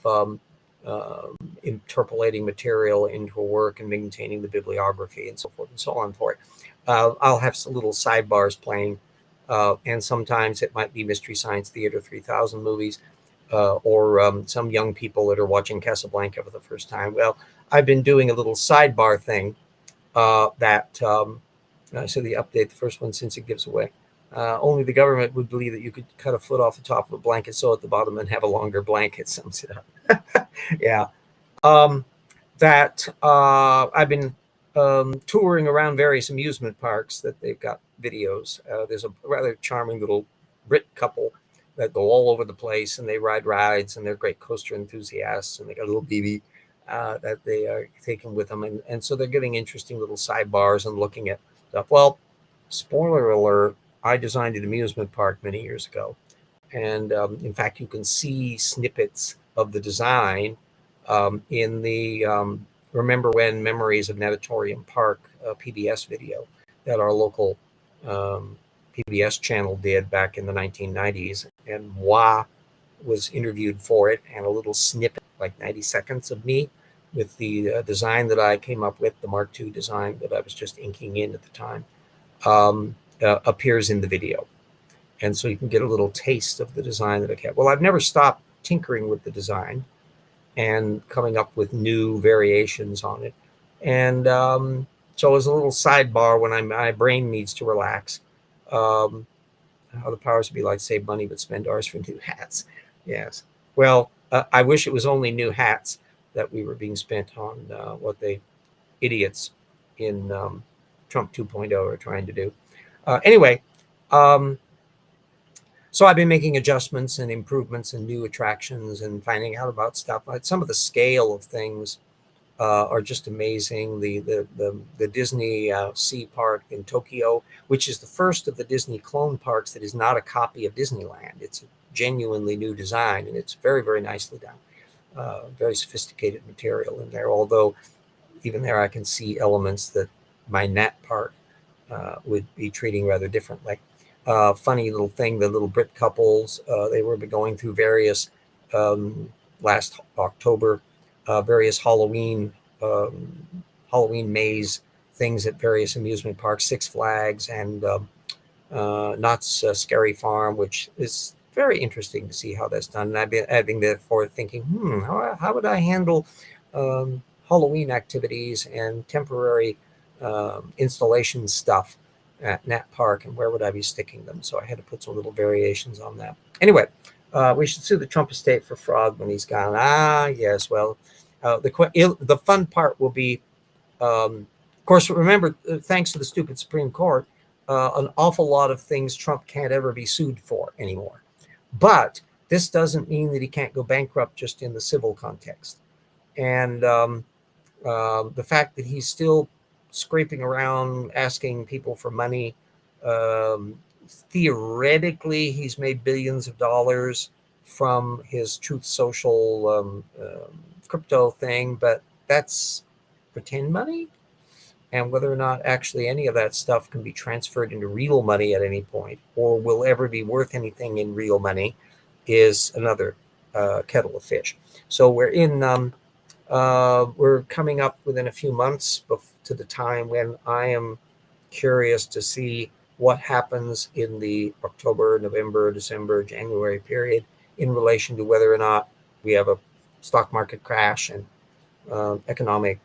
interpolating material into a work and maintaining the bibliography and so forth and so on for it. I'll have some little sidebars playing, and sometimes it might be Mystery Science Theater 3000 movies, or some young people that are watching Casablanca for the first time. Well, I've been doing a little sidebar thing so the update, the first one, since it gives away. Only the government would believe that you could cut a foot off the top of a blanket, sew at the bottom, and have a longer blanket. Sums it up. Yeah. I've been touring around various amusement parks that they've got videos. There's a rather charming little Brit couple that go all over the place, and they ride rides, and they're great coaster enthusiasts, and they got a little BB that they are taking with them. And so they're getting interesting little sidebars and looking at stuff. Well, spoiler alert, I designed an amusement park many years ago. And in fact, you can see snippets of the design in the Remember When Memories of Natatorium Park PBS video that our local PBS channel did back in the 1990s. And Wah was interviewed for it, and a little snippet, like 90 seconds of me, with the design that I came up with, the Mark II design that I was just inking in at the time, appears in the video. And so you can get a little taste of the design that I kept. Well, I've never stopped tinkering with the design and coming up with new variations on it. And so as a little sidebar, when my brain needs to relax, um, how the powers to be like save money but spend ours for new hats. Yes. Well, I wish it was only new hats that we were being spent on what they idiots in Trump 2.0 are trying to do. Anyway, um, so I've been making adjustments and improvements and new attractions and finding out about stuff. Like some of the scale of things are just amazing. The Disney Sea Park in Tokyo, which is the first of the Disney clone parks that is not a copy of Disneyland. It's a genuinely new design, and it's very, very nicely done. Very sophisticated material in there, although even there I can see elements that my Nat Park would be treating rather differently. Funny little thing, the little Brit couples, they were going through various, last October, various Halloween maze things at various amusement parks, Six Flags and Knott's Scary Farm, which is very interesting to see how that's done. And I've been therefore thinking, how would I handle Halloween activities and temporary installation stuff at Nat Park, and where would I be sticking them? So I had to put some little variations on that. Anyway, we should sue the Trump estate for fraud when he's gone. Yes. Well, the fun part will be, of course, remember, thanks to the stupid Supreme Court, an awful lot of things Trump can't ever be sued for anymore. But this doesn't mean that he can't go bankrupt just in the civil context. And the fact that he's still scraping around asking people for money, theoretically, he's made billions of dollars from his Truth Social crypto thing, but that's pretend money. And whether or not actually any of that stuff can be transferred into real money at any point, or will ever be worth anything in real money, is another kettle of fish. So we're coming up within a few months to the time when I am curious to see what happens in the October, November, December, January period in relation to whether or not we have a stock market crash and economic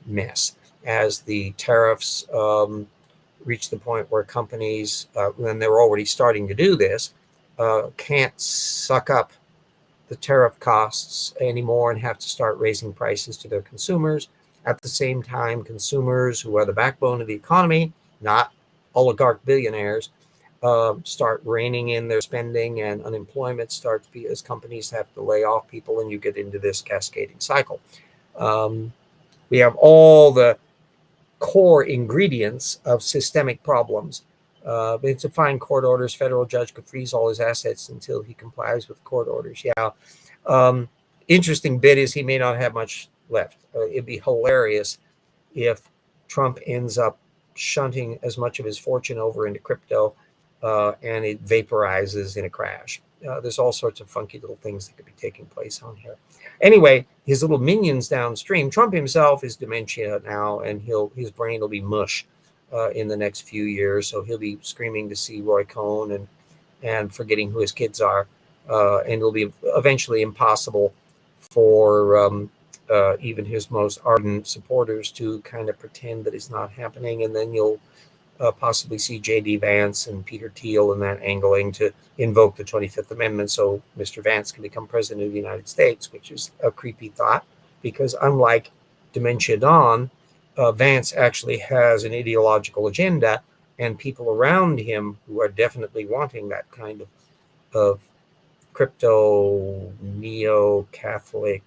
mess as the tariffs reach the point where companies, when they're already starting to do this, can't suck up the tariff costs anymore and have to start raising prices to their consumers. At the same time, consumers, who are the backbone of the economy, not oligarch billionaires, start reining in their spending, and unemployment starts as companies have to lay off people, and you get into this cascading cycle. We have all the core ingredients of systemic problems. But to find court orders, federal judge could freeze all his assets until he complies with court orders. Yeah. Interesting bit is he may not have much left. It'd be hilarious if Trump ends up shunting as much of his fortune over into crypto and it vaporizes in a crash. There's all sorts of funky little things that could be taking place on here. Anyway, his little minions downstream, Trump himself is dementia now, and his brain will be mush in the next few years. So he'll be screaming to see Roy Cohn and forgetting who his kids are. And it'll be eventually impossible for even his most ardent supporters to kind of pretend that it's not happening. And then you'll possibly see J.D. Vance and Peter Thiel in that angling to invoke the 25th Amendment so Mr. Vance can become president of the United States, which is a creepy thought, because unlike Dementia Don, Vance actually has an ideological agenda, and people around him who are definitely wanting that kind of crypto, neo-Catholic,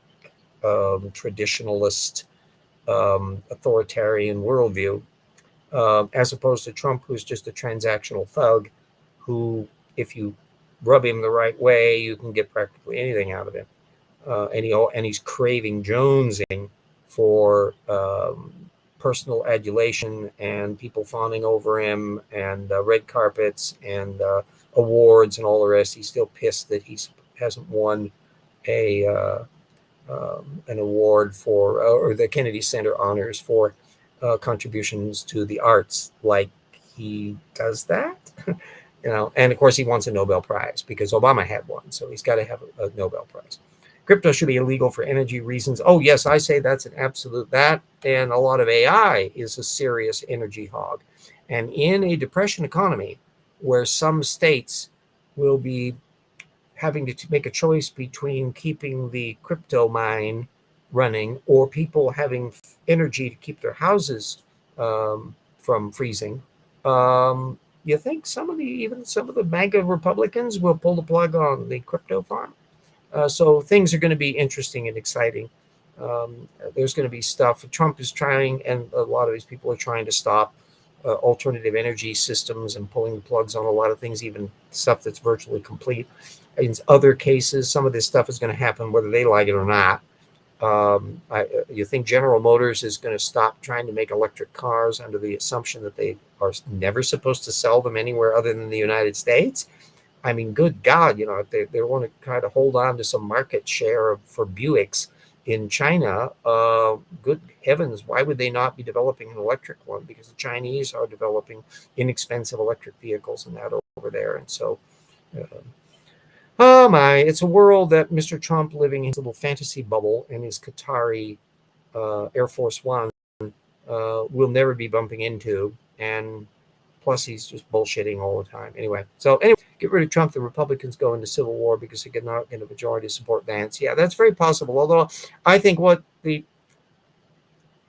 traditionalist, authoritarian worldview, as opposed to Trump, who's just a transactional thug who, if you rub him the right way, you can get practically anything out of him. And he's craving jonesing for personal adulation and people fawning over him and red carpets and awards and all the rest. He's still pissed that he hasn't won a an award for, or the Kennedy Center honors for contributions to the arts, like he does that. And of course he wants a Nobel Prize because Obama had one, so he's got to have a Nobel Prize. Crypto should be illegal for energy reasons. Oh yes, I say that's an absolute that, and a lot of AI is a serious energy hog. And in a depression economy where some states will be having to make a choice between keeping the crypto mine running or people having energy to keep their houses from freezing, you think even some of the MAGA Republicans will pull the plug on the crypto farm? So things are going to be interesting and exciting. There's going to be stuff. Trump is trying, and a lot of these people are trying to stop alternative energy systems and pulling the plugs on a lot of things, even stuff that's virtually complete. In other cases, some of this stuff is going to happen whether they like it or not. You think General Motors is going to stop trying to make electric cars under the assumption that they are never supposed to sell them anywhere other than the United States? I mean, good God, if they want to try to hold on to some market share for Buicks in China, good heavens, why would they not be developing an electric one? Because the Chinese are developing inexpensive electric vehicles and that over there. And so, oh my, it's a world that Mr. Trump, living in his little fantasy bubble in his Qatari Air Force One, will never be bumping into. And plus, he's just bullshitting all the time. Anyway, get rid of Trump. The Republicans go into civil war because they cannot get a majority to support Vance. Yeah, that's very possible. Although I think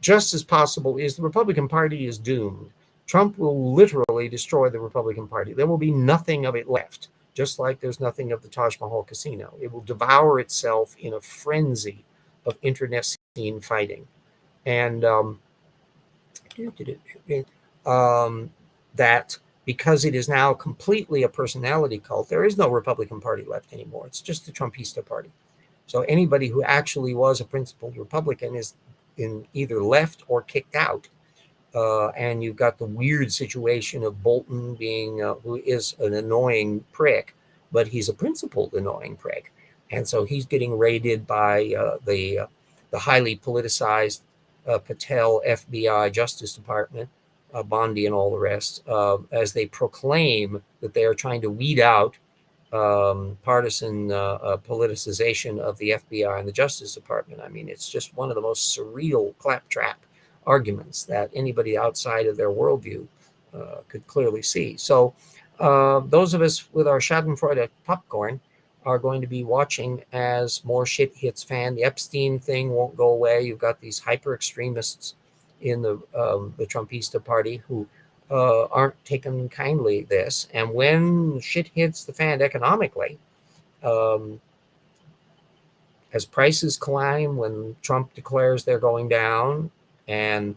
just as possible is the Republican Party is doomed. Trump will literally destroy the Republican Party. There will be nothing of it left, just like there's nothing of the Taj Mahal Casino. It will devour itself in a frenzy of internecine fighting. And that because it is now completely a personality cult, there is no Republican Party left anymore. It's just the Trumpista Party. So anybody who actually was a principled Republican is in either left or kicked out. And you've got the weird situation of Bolton being, who is an annoying prick, but he's a principled annoying prick. And so he's getting raided by the highly politicized Patel FBI Justice Department, Bondi and all the rest, as they proclaim that they are trying to weed out partisan politicization of the FBI and the Justice Department. I mean, it's just one of the most surreal claptrap arguments that anybody outside of their worldview could clearly see. So those of us with our Schadenfreude popcorn are going to be watching as more shit hits fan. The Epstein thing won't go away. You've got these hyper extremists in the Trumpista party who aren't taking kindly this. And when shit hits the fan economically, as prices climb, when Trump declares they're going down, and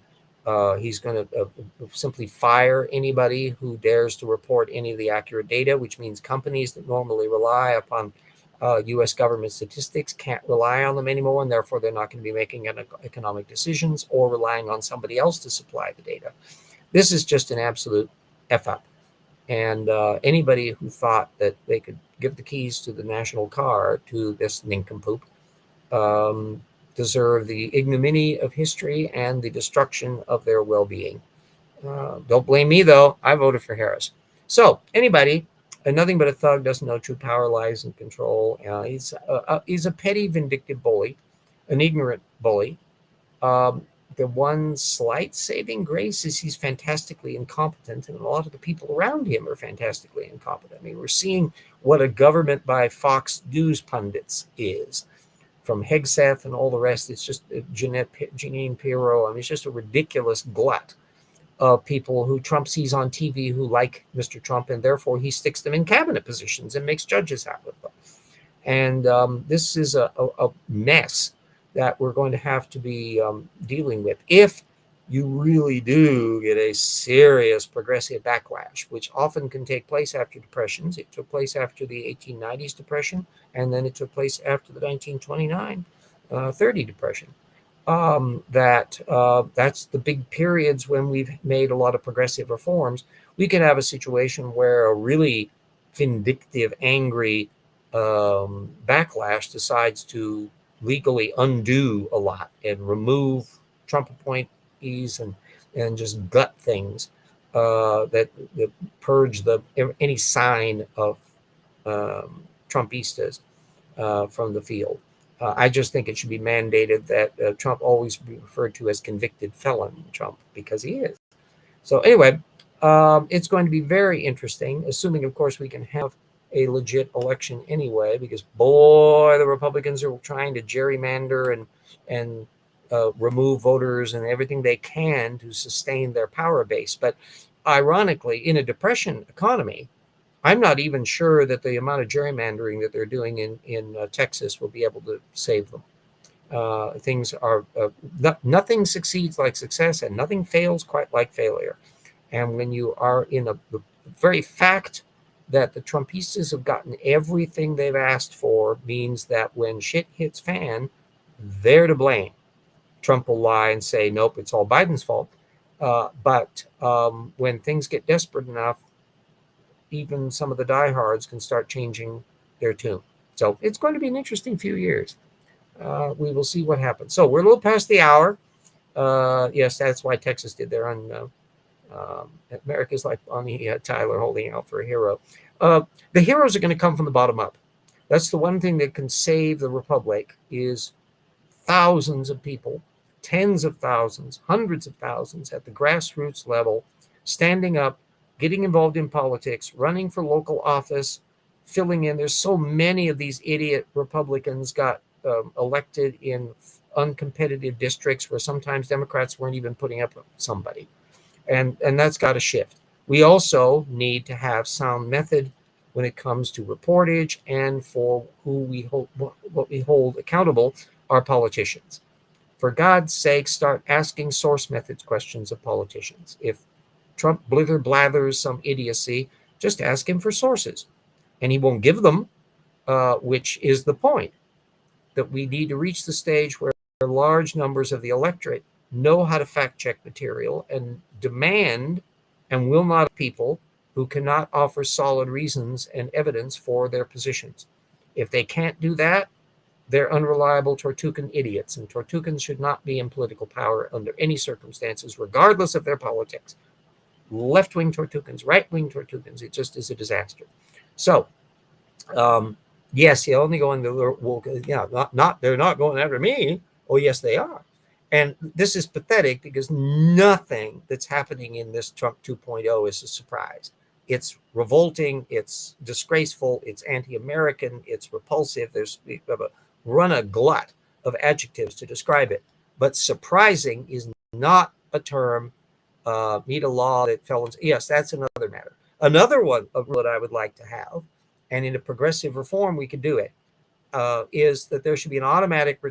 he's going to simply fire anybody who dares to report any of the accurate data, which means companies that normally rely upon U.S. government statistics can't rely on them anymore, and therefore they're not going to be making economic decisions or relying on somebody else to supply the data. This is just an absolute F up. And anybody who thought that they could give the keys to the national car to this nincompoop deserve the ignominy of history and the destruction of their well-being. Don't blame me, though. I voted for Harris. So anybody, nothing but a thug, doesn't know true power lies in control. He's a petty, vindictive bully, an ignorant bully. The one slight saving grace is he's fantastically incompetent, and a lot of the people around him are fantastically incompetent. I mean, we're seeing what a government by Fox News pundits is. From Hegseth and all the rest, it's just Jeanine Pirro. I mean, it's just a ridiculous glut of people who Trump sees on TV who like Mr. Trump, and therefore he sticks them in cabinet positions and makes judges out of them. And this is a mess that we're going to have to be dealing with if you really do get a serious progressive backlash, which often can take place after depressions. It took place after the 1890s depression, and then it took place after the 1929-30 depression. That's the big periods when we've made a lot of progressive reforms. We could have a situation where a really vindictive, angry backlash decides to legally undo a lot and remove Trump appointees and just gut things that purge any sign of Trumpistas from the field. I just think it should be mandated that Trump always be referred to as convicted felon Trump, because he is. So anyway, it's going to be very interesting, assuming, of course, we can have a legit election anyway, because boy, the Republicans are trying to gerrymander and remove voters and everything they can to sustain their power base. But ironically, in a depression economy, I'm not even sure that the amount of gerrymandering that they're doing in Texas will be able to save them. Things are nothing succeeds like success, and nothing fails quite like failure. And when you are in the very fact that the Trumpistas have gotten everything they've asked for, means that when shit hits fan, they're to blame. Trump will lie and say, nope, it's all Biden's fault. But when things get desperate enough, even some of the diehards can start changing their tune. So it's going to be an interesting few years. We will see what happens. So we're a little past the hour. Yes, that's why Texas did their own. America's like Bonnie Tyler holding out for a hero. The heroes are going to come from the bottom up. That's the one thing that can save the republic, is thousands of people, tens of thousands, hundreds of thousands at the grassroots level, standing up, getting involved in politics, running for local office, filling in. There's so many of these idiot Republicans got elected in uncompetitive districts where sometimes Democrats weren't even putting up somebody. And that's got to shift. We also need to have sound method when it comes to reportage, and for who we hold, what we hold accountable, are politicians. For God's sake, start asking source methods questions of politicians. If Trump blither blathers some idiocy, just ask him for sources. And he won't give them, which is the point, that we need to reach the stage where large numbers of the electorate know how to fact check material and demand and will not people who cannot offer solid reasons and evidence for their positions. If they can't do that, they're unreliable Tortugan idiots, and Tortugans should not be in political power under any circumstances, regardless of their politics. Left-wing Tortugans, right-wing Tortugans, it just is a disaster. So, yes, you only go in the, they're not going after me. Oh, yes, they are. And this is pathetic, because nothing that's happening in this Trump 2.0 is a surprise. It's revolting, it's disgraceful, it's anti-American, it's repulsive. There's run a glut of adjectives to describe it. But surprising is not a term. Need a law that felons. Yes, that's another matter. Another one of what I would like to have, and in a progressive reform we could do it, is that there should be an automatic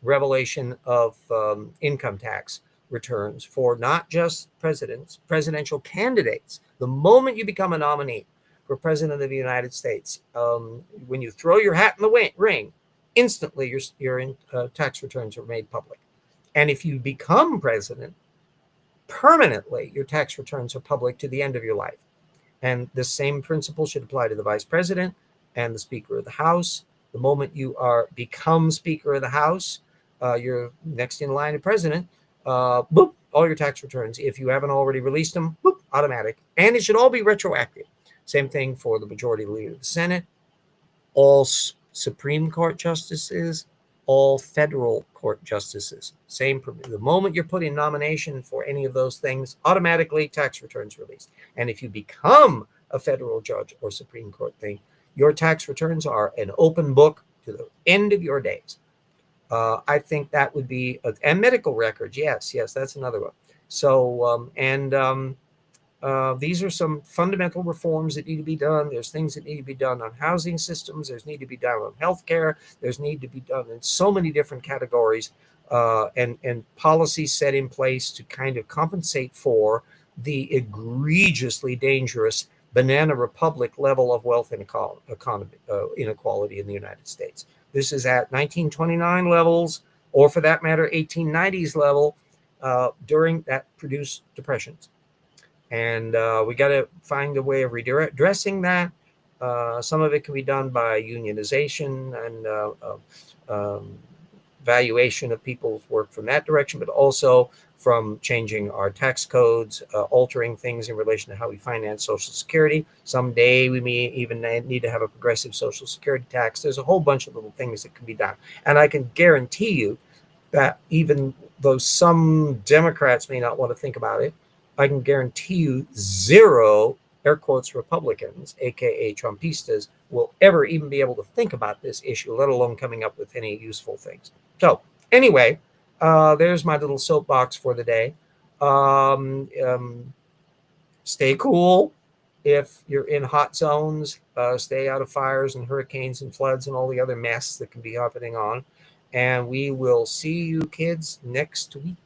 revelation of income tax returns for not just presidential candidates. The moment you become a nominee for president of the United States, when you throw your hat in the ring, instantly your tax returns are made public. And if you become president, permanently your tax returns are public to the end of your life. And the same principle should apply to the vice president and the Speaker of the House. The moment you become Speaker of the House, you're next in line of president. Boop, all your tax returns, if you haven't already released them, boop, automatic. And it should all be retroactive. Same thing for the majority leader of the Senate, all Supreme Court justices, all federal court justices. Same, the moment you're put in nomination for any of those things, automatically tax returns released. And if you become a federal judge or Supreme Court thing, your tax returns are an open book to the end of your days. I think that would be, and medical records, yes, that's another one. So, these are some fundamental reforms that need to be done. There's things that need to be done on housing systems. There's need to be done on healthcare. There's need to be done in so many different categories, and policies set in place to kind of compensate for the egregiously dangerous banana republic level of wealth and inequality in the United States. This is at 1929 levels, or for that matter, 1890s level, during that produced depressions. And we got to find a way of redressing that. Some of it can be done by unionization and um, valuation of people's work from that direction, but also from changing our tax codes, altering things in relation to how we finance Social Security. Someday we may even need to have a progressive Social Security tax. There's a whole bunch of little things that can be done. And I can guarantee you that even though some Democrats may not want to think about it, I can guarantee you zero, air quotes, Republicans, aka Trumpistas, will ever even be able to think about this issue, let alone coming up with any useful things. So, anyway, there's my little soapbox for the day. Stay cool if you're in hot zones. Stay out of fires and hurricanes and floods and all the other mess that can be happening on. And we will see you kids next week.